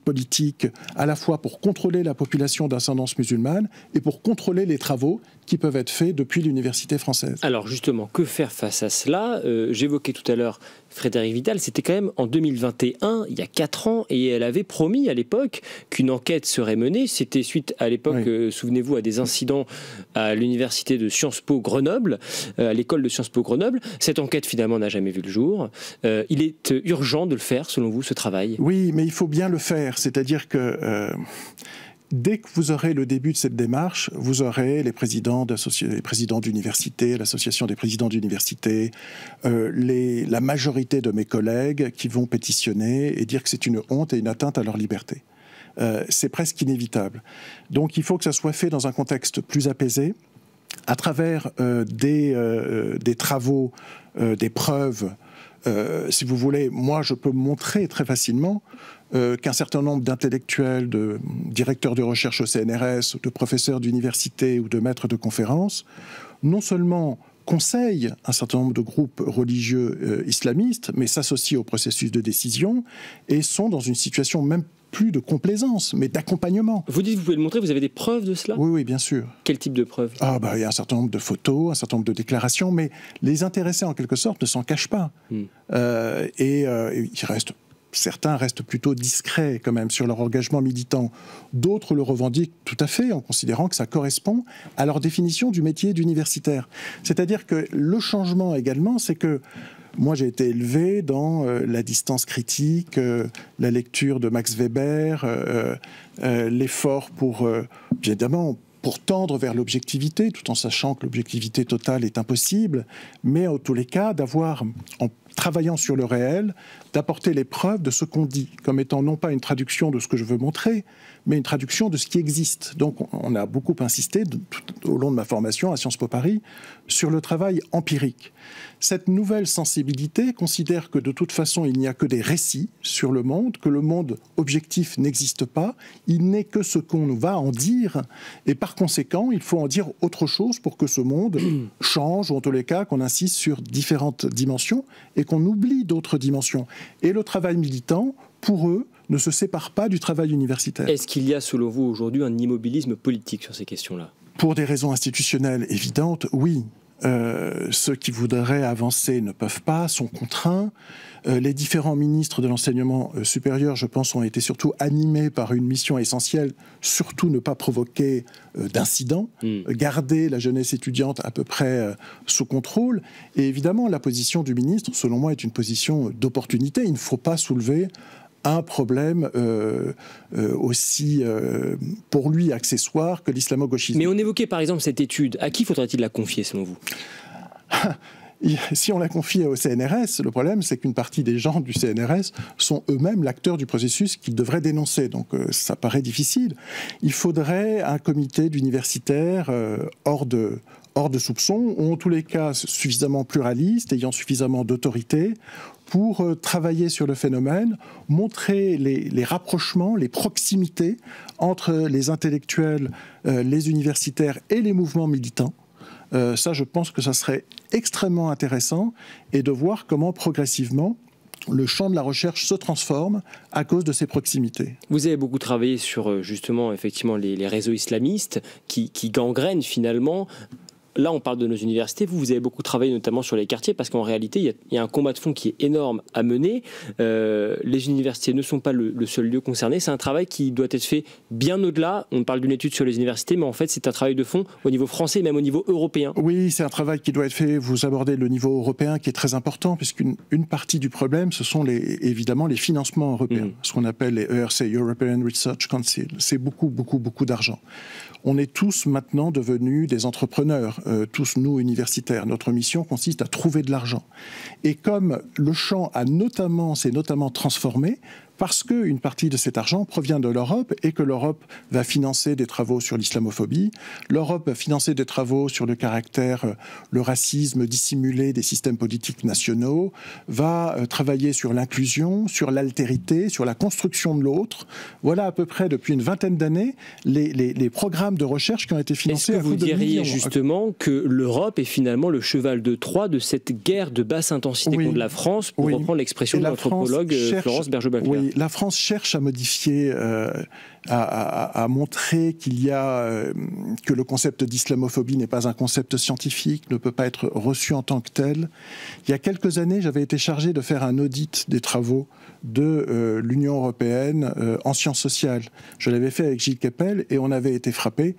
politiques, à la fois pour contrôler la population d'ascendance musulmane et pour contrôler les travaux qui peuvent être faits depuis l'université française. Alors justement, que faire face à cela ? J'évoquais tout à l'heure Frédérique Vidal, c'était quand même en 2021, il y a 4 ans, et elle avait promis à l'époque qu'une enquête serait menée. C'était suite à l'époque, souvenez-vous, à des incidents à l'université de Sciences Po Grenoble, à l'école de Sciences Po Grenoble. Cette enquête finalement n'a jamais vu le jour. Il est urgent de le faire, selon vous, ce travail ? Oui, mais il faut bien le faire. C'est-à-dire que dès que vous aurez le début de cette démarche, vous aurez les présidents d'université, l'association des présidents d'université, la majorité de mes collègues qui vont pétitionner et dire que c'est une honte et une atteinte à leur liberté. C'est presque inévitable. Donc il faut que ça soit fait dans un contexte plus apaisé, à travers des travaux, des preuves. Si vous voulez, moi je peux montrer très facilement qu'un certain nombre d'intellectuels, de directeurs de recherche au CNRS, de professeurs d'université ou de maîtres de conférences, non seulement conseillent un certain nombre de groupes religieux islamistes, mais s'associent au processus de décision et sont dans une situation même plus de complaisance, mais d'accompagnement. Vous dites, vous pouvez le montrer, vous avez des preuves de cela ? Oui, bien sûr. Quel type de preuves ? Il y a un certain nombre de photos, un certain nombre de déclarations, mais les intéressés, en quelque sorte, ne s'en cachent pas. Certains restent plutôt discrets, quand même, sur leur engagement militant. D'autres le revendiquent tout à fait, en considérant que ça correspond à leur définition du métier d'universitaire. C'est-à-dire que le changement, également, c'est que moi, j'ai été élevé dans la distance critique, la lecture de Max Weber, l'effort évidemment, pour tendre vers l'objectivité, tout en sachant que l'objectivité totale est impossible, mais en tous les cas, d'avoir, en travaillant sur le réel, d'apporter les preuves de ce qu'on dit, comme étant non pas une traduction de ce que je veux montrer, mais une traduction de ce qui existe. Donc on a beaucoup insisté, au long de ma formation à Sciences Po Paris, sur le travail empirique. Cette nouvelle sensibilité considère que de toute façon, il n'y a que des récits sur le monde, que le monde objectif n'existe pas, il n'est que ce qu'on va en dire, et par conséquent, il faut en dire autre chose pour que ce monde change, ou en tous les cas, qu'on insiste sur différentes dimensions, et qu'on oublie d'autres dimensions. Et le travail militant, pour eux, ne se sépare pas du travail universitaire. Est-ce qu'il y a, selon vous, aujourd'hui, un immobilisme politique sur ces questions-là ? Pour des raisons institutionnelles évidentes, oui. Ceux qui voudraient avancer ne peuvent pas, sont contraints. Les différents ministres de l'enseignement supérieur, je pense, ont été surtout animés par une mission essentielle, surtout ne pas provoquer d'incidents, garder la jeunesse étudiante à peu près sous contrôle. Et évidemment, la position du ministre, selon moi, est une position d'opportunité. Il ne faut pas soulever un problème aussi, pour lui, accessoire que l'islamo-gauchisme. Mais on évoquait par exemple cette étude. À qui faudrait-il la confier, selon vous ? Si on la confie au CNRS, le problème, c'est qu'une partie des gens du CNRS sont eux-mêmes l'acteur du processus qu'ils devraient dénoncer. Donc ça paraît difficile. Il faudrait un comité d'universitaires hors de soupçon, ou en tous les cas suffisamment pluraliste, ayant suffisamment d'autorité, pour travailler sur le phénomène, montrer les rapprochements, les proximités entre les intellectuels, les universitaires et les mouvements militants, Ça, je pense que ça serait extrêmement intéressant, et de voir comment progressivement le champ de la recherche se transforme à cause de ces proximités. Vous avez beaucoup travaillé sur justement effectivement les réseaux islamistes qui gangrènent finalement. Là, on parle de nos universités. Vous avez beaucoup travaillé notamment sur les quartiers parce qu'en réalité, il y a un combat de fond qui est énorme à mener. Les universités ne sont pas le seul lieu concerné. C'est un travail qui doit être fait bien au-delà. On parle d'une étude sur les universités, mais en fait, c'est un travail de fond au niveau français, même au niveau européen. Oui, c'est un travail qui doit être fait. Vous abordez le niveau européen qui est très important, puisqu'une partie du problème, ce sont évidemment les financements européens, ce qu'on appelle les ERC, European Research Council. C'est beaucoup d'argent. On est tous maintenant devenus des entrepreneurs, tous nous universitaires. Notre mission consiste à trouver de l'argent. Et comme le champ s'est notamment transformé, parce qu'une partie de cet argent provient de l'Europe et que l'Europe va financer des travaux sur l'islamophobie, l'Europe va financer des travaux sur le racisme dissimulé des systèmes politiques nationaux, va travailler sur l'inclusion, sur l'altérité, sur la construction de l'autre. Voilà à peu près depuis une vingtaine d'années les programmes de recherche qui ont été financés à coup de millions. Est-ce que vous diriez justement que l'Europe est finalement le cheval de Troie de cette guerre de basse intensité contre la France, pour reprendre l'expression de l'anthropologue Florence Berger-Bacler? Oui, la France cherche à modifier, à montrer que le concept d'islamophobie n'est pas un concept scientifique, ne peut pas être reçu en tant que tel. Il y a quelques années, j'avais été chargé de faire un audit des travaux de l'Union européenne en sciences sociales. Je l'avais fait avec Gilles Kepel et on avait été frappé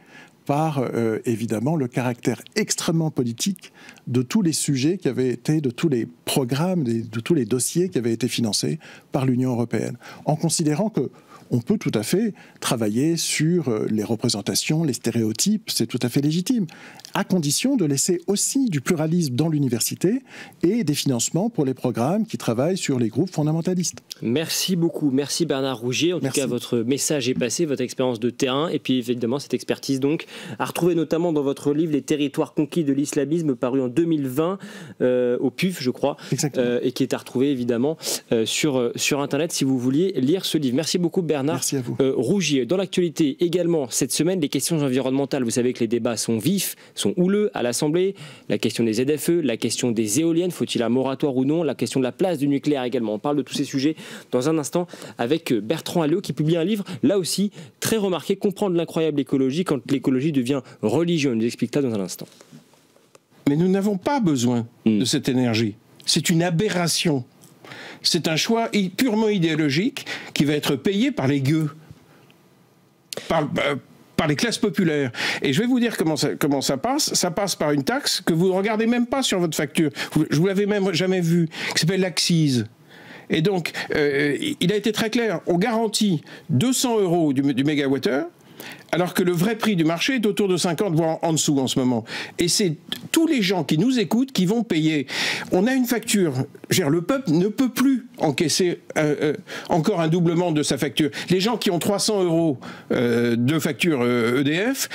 par, évidemment, le caractère extrêmement politique de tous les sujets de tous les programmes, de tous les dossiers qui avaient été financés par l'Union européenne, en considérant que on peut tout à fait travailler sur les représentations, les stéréotypes, c'est tout à fait légitime, à condition de laisser aussi du pluralisme dans l'université et des financements pour les programmes qui travaillent sur les groupes fondamentalistes. Merci beaucoup, merci Bernard Rougier. En tout cas, votre message est passé, votre expérience de terrain, et puis évidemment cette expertise donc à retrouver notamment dans votre livre Les territoires conquis de l'islamisme, paru en 2020 au PUF, je crois, et qui est à retrouver évidemment sur Internet si vous vouliez lire ce livre. Merci beaucoup Bernard. Merci à vous. Rougier, dans l'actualité également cette semaine, les questions environnementales. Vous savez que les débats sont vifs, sont houleux à l'Assemblée. La question des ZFE, la question des éoliennes, faut-il un moratoire ou non, la question de la place du nucléaire également. On parle de tous ces sujets dans un instant avec Bertrand Alliot qui publie un livre, là aussi, très remarqué, Comprendre l'incroyable écologie quand l'écologie devient religion. Il nous explique ça dans un instant. Mais nous n'avons pas besoin de cette énergie. C'est une aberration. C'est un choix purement idéologique qui va être payé par les gueux, par les classes populaires. Et je vais vous dire comment ça passe. Ça passe par une taxe que vous ne regardez même pas sur votre facture. Je vous l'avais même jamais vue, qui s'appelle l'accise. Et donc, il a été très clair. On garantit 200 € du mégawattheure, alors que le vrai prix du marché est autour de 50, voire en dessous en ce moment. Et c'est tous les gens qui nous écoutent qui vont payer. On a une facture. Le peuple ne peut plus encaisser encore un doublement de sa facture. Les gens qui ont 300 € de facture EDF,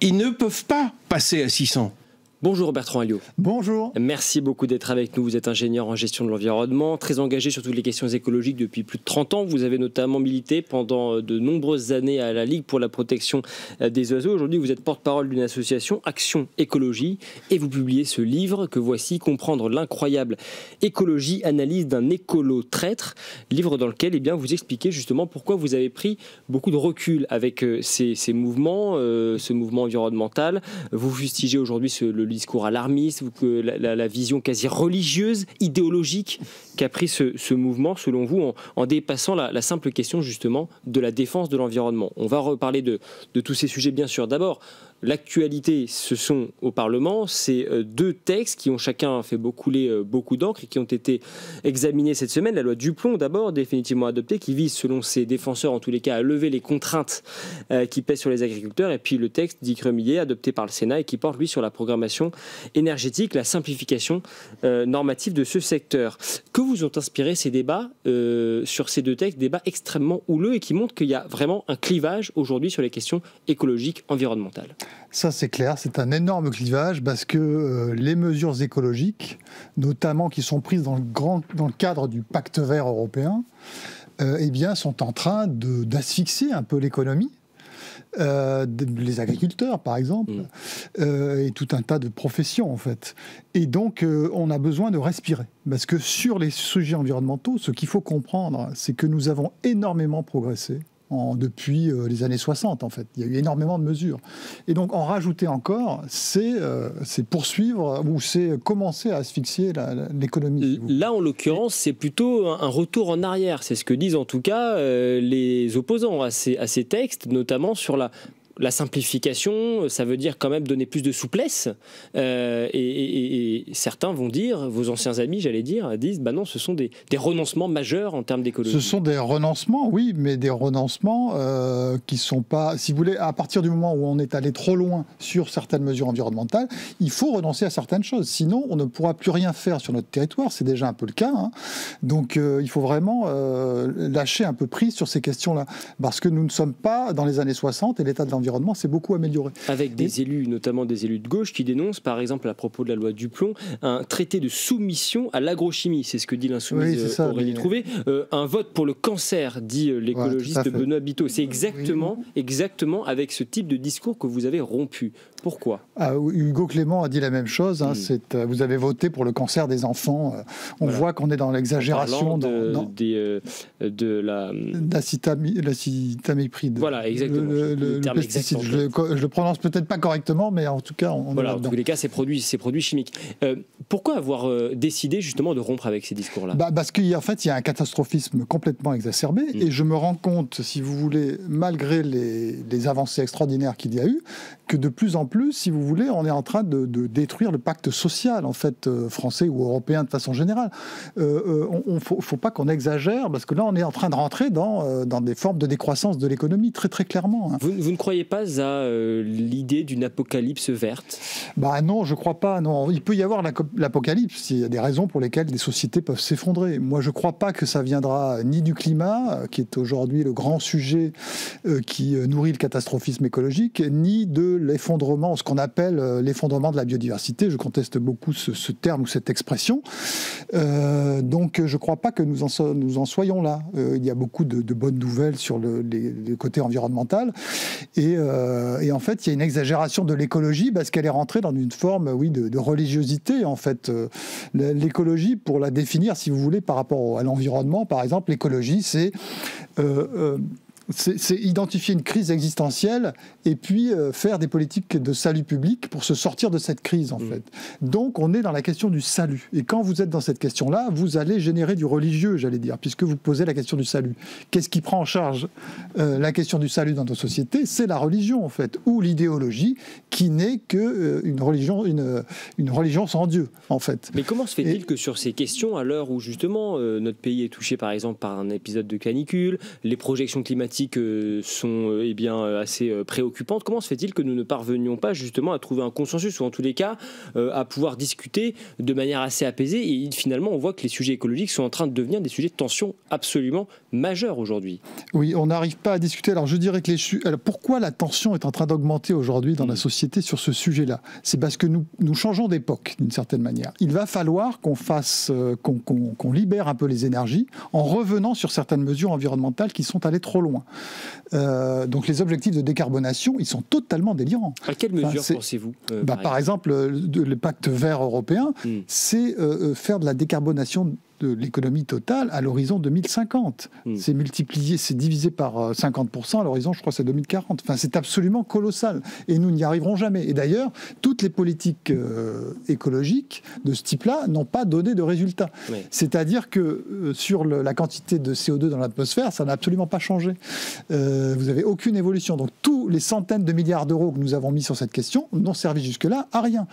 ils ne peuvent pas passer à 600. Bonjour Bertrand Alliot. Bonjour. Merci beaucoup d'être avec nous. Vous êtes ingénieur en gestion de l'environnement, très engagé sur toutes les questions écologiques depuis plus de 30 ans. Vous avez notamment milité pendant de nombreuses années à la Ligue pour la protection des oiseaux. Aujourd'hui, vous êtes porte-parole d'une association, Action Écologie, et vous publiez ce livre que voici, Comprendre l'incroyable écologie, analyse d'un écolo traître. Livre dans lequel vous expliquez justement pourquoi vous avez pris beaucoup de recul avec ces mouvements, ce mouvement environnemental. Vous fustigez aujourd'hui le discours alarmiste, la vision quasi religieuse, idéologique qu'a pris ce mouvement, selon vous, en dépassant la simple question justement de la défense de l'environnement. On va reparler de tous ces sujets bien sûr. D'abord, l'actualité, ce sont au Parlement ces deux textes qui ont chacun fait couler beaucoup d'encre et qui ont été examinés cette semaine. La loi Duplon, d'abord, définitivement adoptée, qui vise, selon ses défenseurs, en tous les cas, à lever les contraintes qui pèsent sur les agriculteurs. Et puis le texte d'Yves-Remillet, adopté par le Sénat et qui porte, lui, sur la programmation énergétique, la simplification normative de ce secteur. Que vous ont inspiré ces débats sur ces deux textes, débats extrêmement houleux et qui montrent qu'il y a vraiment un clivage aujourd'hui sur les questions écologiques, environnementales? Ça, c'est clair, c'est un énorme clivage parce que les mesures écologiques, notamment qui sont prises dans le cadre du pacte vert européen, sont en train d'asphyxier un peu l'économie. les agriculteurs par exemple, et tout un tas de professions en fait. Et donc on a besoin de respirer. Parce que sur les sujets environnementaux, ce qu'il faut comprendre, c'est que nous avons énormément progressé depuis les années 60, en fait. Il y a eu énormément de mesures. Et donc, en rajouter encore, c'est poursuivre ou c'est commencer à asphyxier l'économie. Là, en l'occurrence, c'est plutôt un retour en arrière. C'est ce que disent en tout cas les opposants à ces textes, notamment sur la simplification. Ça veut dire quand même donner plus de souplesse. Et certains vont dire, vos anciens amis, j'allais dire, disent, bah non, ce sont des renoncements majeurs en termes d'écologie. Ce sont des renoncements, oui, mais des renoncements qui sont pas, si vous voulez, à partir du moment où on est allé trop loin sur certaines mesures environnementales, il faut renoncer à certaines choses. Sinon, on ne pourra plus rien faire sur notre territoire. C'est déjà un peu le cas. Hein. Donc, il faut vraiment lâcher un peu prise sur ces questions-là. Parce que nous ne sommes pas dans les années 60 et l'état de l'environnement s'est beaucoup amélioré. Avec des élus, notamment des élus de gauche, qui dénoncent, par exemple, à propos de la loi Duplon, un traité de soumission à l'agrochimie. C'est ce que dit l'insoumise Aurélie Trouvé. Un vote pour le cancer, dit l'écologiste Benoît Biteau. C'est exactement avec ce type de discours que vous avez rompu. Pourquoi ? Hugo Clément a dit la même chose. Hein, vous avez voté pour le cancer des enfants. On voit qu'on est dans l'exagération de l'acétamipride. Voilà, exactement. Le pesticide. Je le prononce peut-être pas correctement, mais en tout cas, on est là-dedans. En tous les cas, ces produits chimiques. Pourquoi avoir décidé justement de rompre avec ces discours-là ? Parce qu'en fait, il y a un catastrophisme complètement exacerbé, et je me rends compte, si vous voulez, malgré les avancées extraordinaires qu'il y a eu, que de plus en plus, si vous voulez, on est en train de détruire le pacte social, en fait, français ou européen de façon générale. Faut pas qu'on exagère, parce que là, on est en train de rentrer dans des formes de décroissance de l'économie, très très clairement. Hein. Vous ne croyez pas à l'idée d'une apocalypse verte ? Non, je crois pas. Non, il peut y avoir l'apocalypse. Il y a des raisons pour lesquelles des sociétés peuvent s'effondrer. Moi, je crois pas que ça viendra ni du climat, qui est aujourd'hui le grand sujet qui nourrit le catastrophisme écologique, ni de l'effondrement, ce qu'on appelle l'effondrement de la biodiversité. Je conteste beaucoup ce terme ou cette expression. Donc, je crois pas que nous en soyons là. Il y a beaucoup de bonnes nouvelles sur le côté environnemental. Et en fait, il y a une exagération de l'écologie parce qu'elle est rentrée dans une forme, de religiosité. En fait, l'écologie, pour la définir, si vous voulez, par rapport à l'environnement, par exemple, l'écologie, c'est identifier une crise existentielle et puis faire des politiques de salut public pour se sortir de cette crise, en fait. Donc, on est dans la question du salut. Et quand vous êtes dans cette question-là, vous allez générer du religieux, j'allais dire, puisque vous posez la question du salut. Qu'est-ce qui prend en charge la question du salut dans nos sociétés ? C'est la religion, en fait, ou l'idéologie qui n'est qu'une religion sans Dieu, en fait. Mais comment se fait-il que sur ces questions, à l'heure où, justement, notre pays est touché, par exemple, par un épisode de canicule, les projections climatiques sont assez préoccupantes. Comment se fait-il que nous ne parvenions pas justement à trouver un consensus ou en tous les cas à pouvoir discuter de manière assez apaisée et finalement on voit que les sujets écologiques sont en train de devenir des sujets de tension absolument majeurs aujourd'hui. Oui, on n'arrive pas à discuter. Alors je dirais que pourquoi la tension est en train d'augmenter aujourd'hui dans la société sur ce sujet-là ? C'est parce que nous changeons d'époque d'une certaine manière. Il va falloir qu'on libère un peu les énergies en revenant sur certaines mesures environnementales qui sont allées trop loin. Donc les objectifs de décarbonation, ils sont totalement délirants. À quelles mesures pensez-vous par exemple, le pacte vert européen, c'est faire de la décarbonation de l'économie totale à l'horizon 2050. C'est multiplié, c'est divisé par 50% à l'horizon, je crois, c'est 2040. Enfin, c'est absolument colossal. Et nous n'y arriverons jamais. Et d'ailleurs, toutes les politiques écologiques de ce type-là n'ont pas donné de résultats. Oui. C'est-à-dire que sur la quantité de CO2 dans l'atmosphère, ça n'a absolument pas changé. Vous n'avez aucune évolution. Donc, tous les centaines de milliards d'euros que nous avons mis sur cette question n'ont servi jusque-là à rien.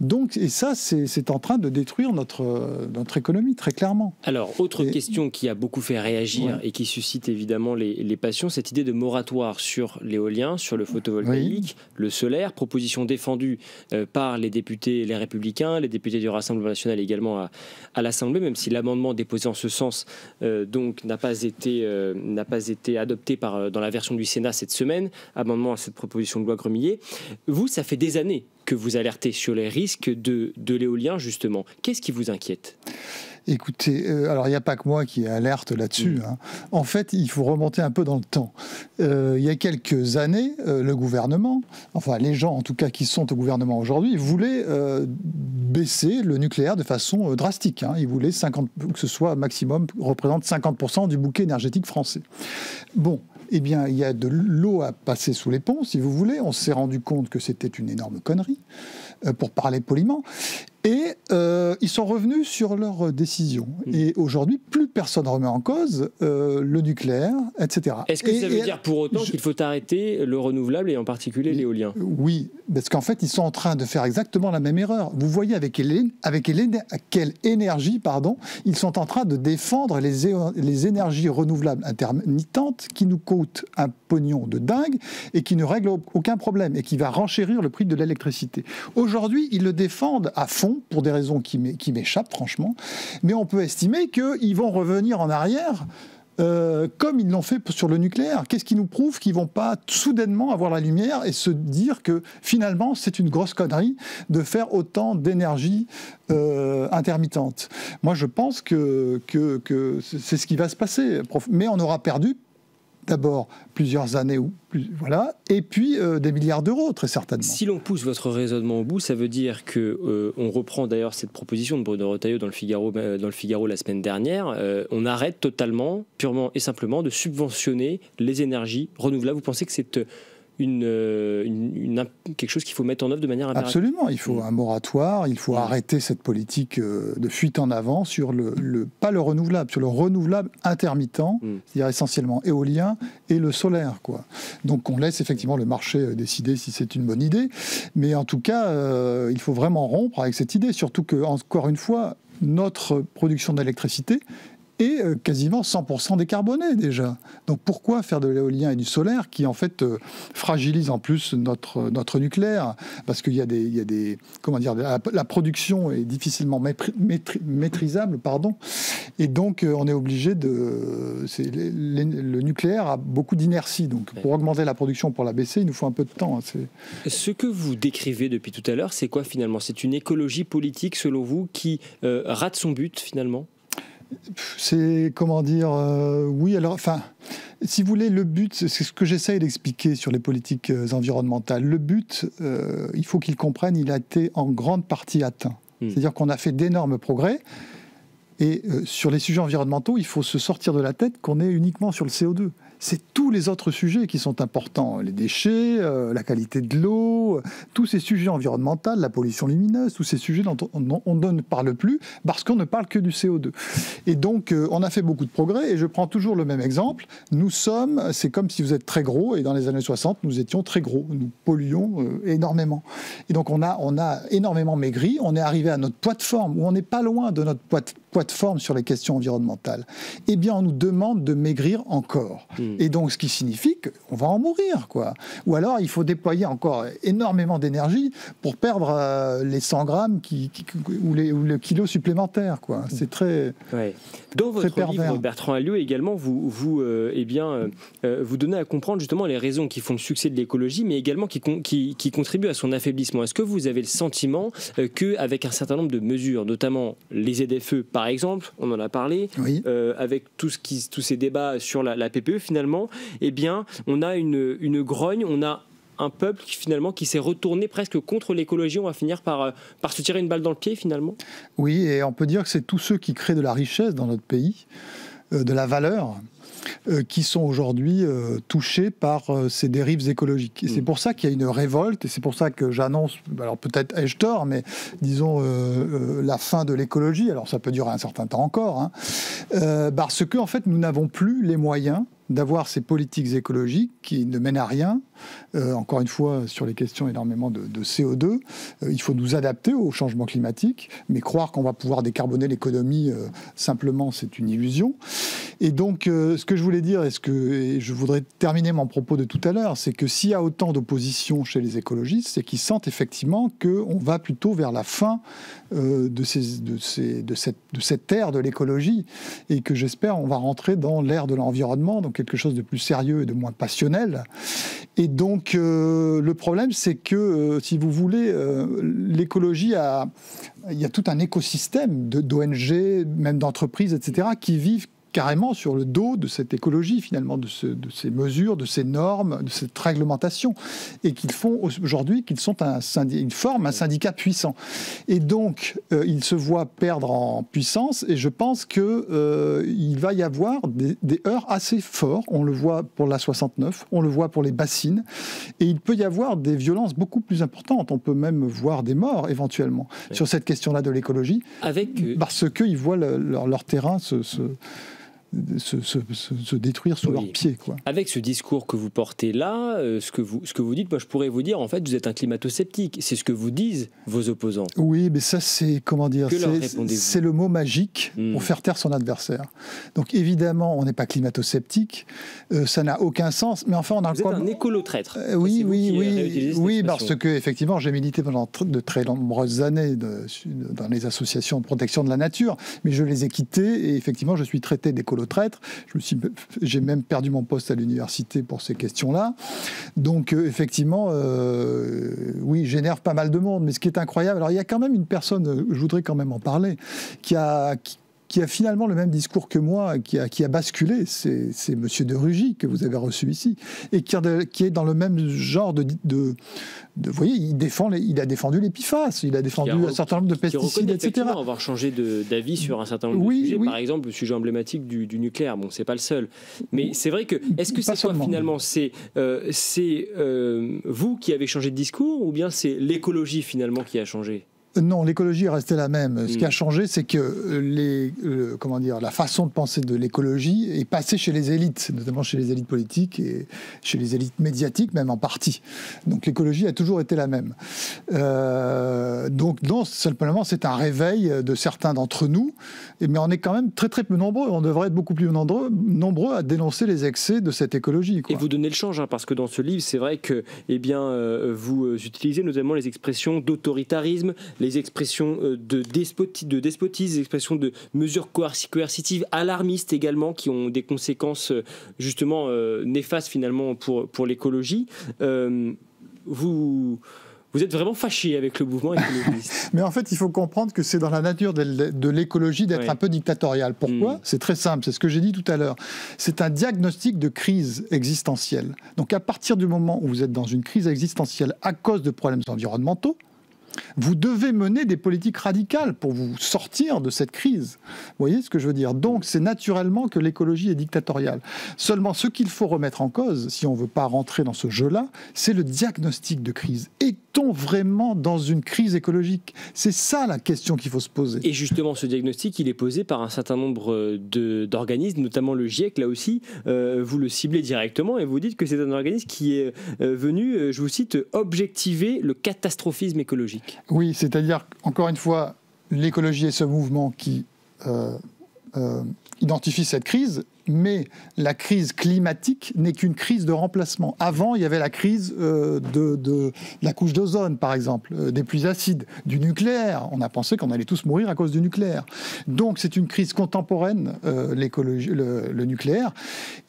Donc, et ça, c'est en train de détruire notre économie, très clairement. Alors, autre question qui a beaucoup fait réagir et qui suscite évidemment les passions, cette idée de moratoire sur l'éolien, sur le photovoltaïque, le solaire, proposition défendue par les députés, les Républicains, les députés du Rassemblement national également à l'Assemblée, même si l'amendement déposé en ce sens donc n'a pas été adopté dans la version du Sénat cette semaine, amendement à cette proposition de loi Gremillet. Vous, ça fait des années que vous alertez sur les risques de l'éolien, justement. Qu'est-ce qui vous inquiète ? Écoutez, alors il n'y a pas que moi qui alerte là-dessus. Hein. En fait, il faut remonter un peu dans le temps. Il y a quelques années, le gouvernement, enfin les gens en tout cas qui sont au gouvernement aujourd'hui, voulaient baisser le nucléaire de façon drastique. Hein. Ils voulaient que ce soit maximum, représente 50% du bouquet énergétique français. Bon. Eh bien, il y a de l'eau à passer sous les ponts, si vous voulez. On s'est rendu compte que c'était une énorme connerie, pour parler poliment. Et ils sont revenus sur leur décision. Et aujourd'hui, plus personne ne remet en cause le nucléaire, etc. Est-ce que ça veut dire pour autant qu'il faut arrêter le renouvelable et en particulier l'éolien? Oui, parce qu'en fait, ils sont en train de faire exactement la même erreur. Vous voyez avec quelle énergie ils sont en train de défendre les énergies renouvelables intermittentes qui nous coûtent un pognon de dingue et qui ne règlent aucun problème et qui va renchérir le prix de l'électricité. Aujourd'hui, ils le défendent à fond pour des raisons qui m'échappent franchement, mais on peut estimer qu'ils vont revenir en arrière comme ils l'ont fait sur le nucléaire. Qu'est-ce qui nous prouve qu'ils ne vont pas soudainement avoir la lumière et se dire que finalement c'est une grosse connerie de faire autant d'énergie intermittente? Moi je pense que c'est ce qui va se passer, mais on aura perdu d'abord plusieurs années, et puis des milliards d'euros, très certainement. Si l'on pousse votre raisonnement au bout, ça veut dire que, on reprend d'ailleurs cette proposition de Bruno Retailleau dans le Figaro la semaine dernière, on arrête totalement, purement et simplement, de subventionner les énergies renouvelables. Vous pensez que c'est quelque chose qu'il faut mettre en œuvre de manière impérative? Absolument, il faut un moratoire, il faut arrêter cette politique de fuite en avant sur pas le renouvelable, sur le renouvelable intermittent, c'est-à-dire essentiellement éolien et le solaire, quoi. Donc on laisse effectivement le marché décider si c'est une bonne idée, mais en tout cas, il faut vraiment rompre avec cette idée, surtout que, encore une fois, notre production d'électricité et quasiment 100% décarboné déjà. Donc pourquoi faire de l'éolien et du solaire qui en fait fragilise en plus notre nucléaire, parce qu'il y a des comment dire, la production est difficilement maîtrisable, et donc on est obligé le nucléaire a beaucoup d'inertie, donc pour augmenter la production, pour la baisser, il nous faut un peu de temps. Ce que vous décrivez depuis tout à l'heure, c'est quoi finalement? C'est une écologie politique selon vous qui rate son but finalement? C'est, comment dire, oui, alors, enfin, si vous voulez, le but, c'est ce que j'essaye d'expliquer sur les politiques environnementales. Le but, il faut qu'ils comprennent, il a été en grande partie atteint. C'est-à-dire qu'on a fait d'énormes progrès, et sur les sujets environnementaux, il faut se sortir de la tête qu'on est uniquement sur le CO2. C'est tous les autres sujets qui sont importants. Les déchets, la qualité de l'eau, tous ces sujets environnementaux, la pollution lumineuse, tous ces sujets dont on ne parle plus parce qu'on ne parle que du CO2. Et donc, on a fait beaucoup de progrès. Et je prends toujours le même exemple. C'est comme si vous êtes très gros. Et dans les années 60, nous étions très gros. Nous polluions énormément. Et donc, on a énormément maigri. On est arrivé à notre poids de forme, où on n'est pas loin de notre poids de forme sur les questions environnementales. Eh bien, on nous demande de maigrir encore. Et donc, ce qui signifie qu'on va en mourir, quoi. Ou alors, il faut déployer encore énormément d'énergie pour perdre les 100 grammes ou le kilo supplémentaire, quoi. C'est très, Dans votre très livre, Bertrand Alliot, également, vous donnez à comprendre justement les raisons qui font le succès de l'écologie, mais également qui contribuent à son affaiblissement. Est-ce que vous avez le sentiment qu'avec un certain nombre de mesures, notamment les ZFE, par exemple, on en a parlé, avec tous ces débats sur la PPE, finalement, eh bien, on a une grogne, on a un peuple qui s'est retourné presque contre l'écologie. On va finir par se tirer une balle dans le pied, finalement. Oui, et on peut dire que c'est tous ceux qui créent de la richesse dans notre pays, de la valeur, qui sont aujourd'hui touchés par ces dérives écologiques. Et c'est pour ça qu'il y a une révolte, et c'est pour ça que j'annonce, alors peut-être ai-je tort, mais disons la fin de l'écologie. Alors ça peut durer un certain temps encore, parce que en fait nous n'avons plus les moyens d'avoir ces politiques écologiques qui ne mènent à rien. Encore une fois, sur les questions énormément de CO2, il faut nous adapter au changement climatique, mais croire qu'on va pouvoir décarboner l'économie, simplement, c'est une illusion. Et donc, ce que je voulais dire, et je voudrais terminer mon propos de tout à l'heure, c'est que s'il y a autant d'opposition chez les écologistes, c'est qu'ils sentent effectivement qu'on va plutôt vers la fin de cette ère de l'écologie, et que j'espère on va rentrer dans l'ère de l'environnement, donc quelque chose de plus sérieux et de moins passionnel. Et donc, le problème, c'est que, si vous voulez, l'écologie il y a tout un écosystème d'ONG, même d'entreprises, etc., qui vivent carrément sur le dos de cette écologie, finalement, de ces mesures, de ces normes, de cette réglementation, et qu'ils font aujourd'hui, ils forment un syndicat puissant. Et donc, ils se voient perdre en puissance, et je pense qu'il va y avoir des heurts assez forts. On le voit pour l'A69, on le voit pour les bassines, et il peut y avoir des violences beaucoup plus importantes. On peut même voir des morts, éventuellement, sur cette question-là de l'écologie, parce qu'ils voient leur terrain se détruire sous leurs pieds, quoi. Avec ce discours que vous portez là, ce que vous dites, moi je pourrais vous dire, en fait, vous êtes un climato-sceptique. C'est ce que vous disent vos opposants. Oui, mais ça, c'est, comment dire, Que leur répondez-vous ? C'est le mot magique pour faire taire son adversaire. Donc évidemment, on n'est pas climato-sceptique, ça n'a aucun sens, mais enfin, on a vous êtes un écolo-traître. Oui, parce que effectivement, j'ai milité pendant de très nombreuses années dans les associations de protection de la nature, mais je les ai quittées, et effectivement, je suis traité d'écolo-traître. J'ai même perdu mon poste à l'université pour ces questions-là. Donc, effectivement, oui, j'énerve pas mal de monde. Mais ce qui est incroyable, alors il y a quand même une personne, je voudrais quand même en parler, qui a finalement le même discours que moi, qui a basculé, c'est M. de Rugy, que vous avez reçu ici, et qui est dans le même genre vous voyez, il a défendu les PFAS, il a défendu un certain nombre de pesticides, etc. Avoir changé d'avis sur un certain nombre de sujets, par exemple le sujet emblématique du nucléaire. Bon, c'est pas le seul, mais c'est vrai que est-ce que c'est quoi finalement, c'est vous qui avez changé de discours, ou bien c'est l'écologie finalement qui a changé ? Non, l'écologie est restée la même. Ce qui a changé, c'est que la façon de penser de l'écologie est passée chez les élites, notamment chez les élites politiques et chez les élites médiatiques, même en partie. Donc l'écologie a toujours été la même. Donc non, simplement, c'est un réveil de certains d'entre nous, mais on est quand même très très peu nombreux. On devrait être beaucoup plus nombreux à dénoncer les excès de cette écologie, quoi. Et vous donnez le change, parce que dans ce livre, c'est vrai que vous utilisez notamment les expressions d'autoritarisme, les expressions de despotisme, les expressions de mesures coercitives, alarmistes également, qui ont des conséquences justement néfastes finalement pour l'écologie. Vous êtes vraiment fâché avec le mouvement écologiste. Mais en fait, il faut comprendre que c'est dans la nature de l'écologie d'être un peu dictatorial. Pourquoi ? C'est très simple, c'est ce que j'ai dit tout à l'heure. C'est un diagnostic de crise existentielle. Donc à partir du moment où vous êtes dans une crise existentielle à cause de problèmes environnementaux, vous devez mener des politiques radicales pour vous sortir de cette crise. Vous voyez ce que je veux dire ? Donc, c'est naturellement que l'écologie est dictatoriale. Seulement, ce qu'il faut remettre en cause, si on ne veut pas rentrer dans ce jeu-là, c'est le diagnostic de crise. Est-on vraiment dans une crise écologique ? C'est ça la question qu'il faut se poser. Et justement, ce diagnostic, il est posé par un certain nombre d'organismes, notamment le GIEC, là aussi. Vous le ciblez directement et vous dites que c'est un organisme qui est venu, je vous cite, objectiver le catastrophisme écologique. Oui, c'est-à-dire, encore une fois, l'écologie est ce mouvement qui identifie cette crise, mais la crise climatique n'est qu'une crise de remplacement. Avant, il y avait la crise de la couche d'ozone, par exemple, des pluies acides, du nucléaire. On a pensé qu'on allait tous mourir à cause du nucléaire. Donc, c'est une crise contemporaine, l'écologie, le nucléaire,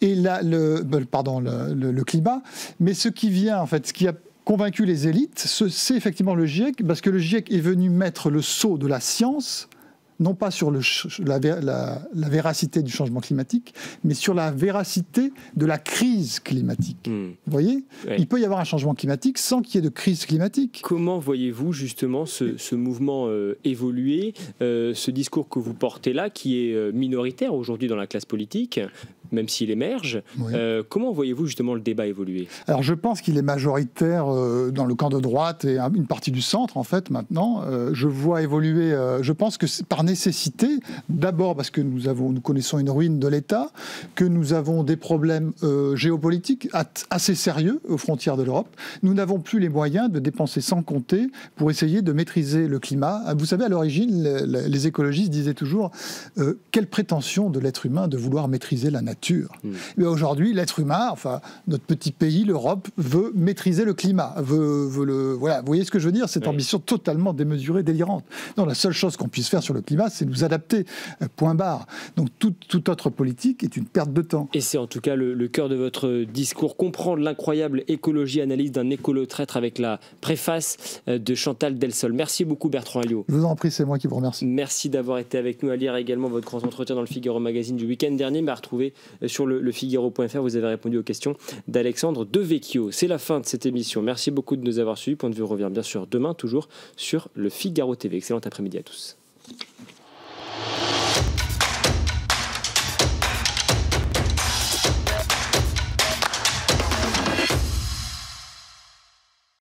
et le climat. Mais ce qui vient, en fait, ce qui a convaincu les élites, c'est effectivement le GIEC, parce que le GIEC est venu mettre le sceau de la science, non pas sur la véracité du changement climatique, mais sur la véracité de la crise climatique. Vous voyez ? Il peut y avoir un changement climatique sans qu'il y ait de crise climatique. Comment voyez-vous justement ce mouvement évoluer, ce discours que vous portez là, qui est minoritaire aujourd'hui dans la classe politique, même s'il émerge. Oui. Comment voyez-vous justement le débat évoluer? Alors je pense qu'il est majoritaire dans le camp de droite et une partie du centre en fait maintenant. Je vois évoluer, je pense que c'est par nécessité, d'abord parce que nous connaissons une ruine de l'État, que nous avons des problèmes géopolitiques assez sérieux aux frontières de l'Europe. Nous n'avons plus les moyens de dépenser sans compter pour essayer de maîtriser le climat. Vous savez, à l'origine, les écologistes disaient toujours quelle prétention de l'être humain de vouloir maîtriser la nature. Mais aujourd'hui, l'être humain, enfin notre petit pays, l'Europe, veut maîtriser le climat, voilà, vous voyez ce que je veux dire, cette ambition totalement démesurée, délirante. Non, la seule chose qu'on puisse faire sur le climat, c'est nous adapter, point barre. Donc toute autre politique est une perte de temps. Et c'est en tout cas le cœur de votre discours, comprendre l'incroyable écologie, analyse d'un écolo-traître avec la préface de Chantal Delsol. Merci beaucoup Bertrand Alliot. Je vous en prie, c'est moi qui vous remercie. Merci d'avoir été avec nous, à lire également votre grand entretien dans le Figaro Magazine du week-end dernier, mais à retrouver sur le Figaro.fr. Vous avez répondu aux questions d'Alexandre Devecchio. C'est la fin de cette émission. Merci beaucoup de nous avoir suivis. Point de vue revient bien sûr demain, toujours sur le Figaro TV. Excellent après-midi à tous.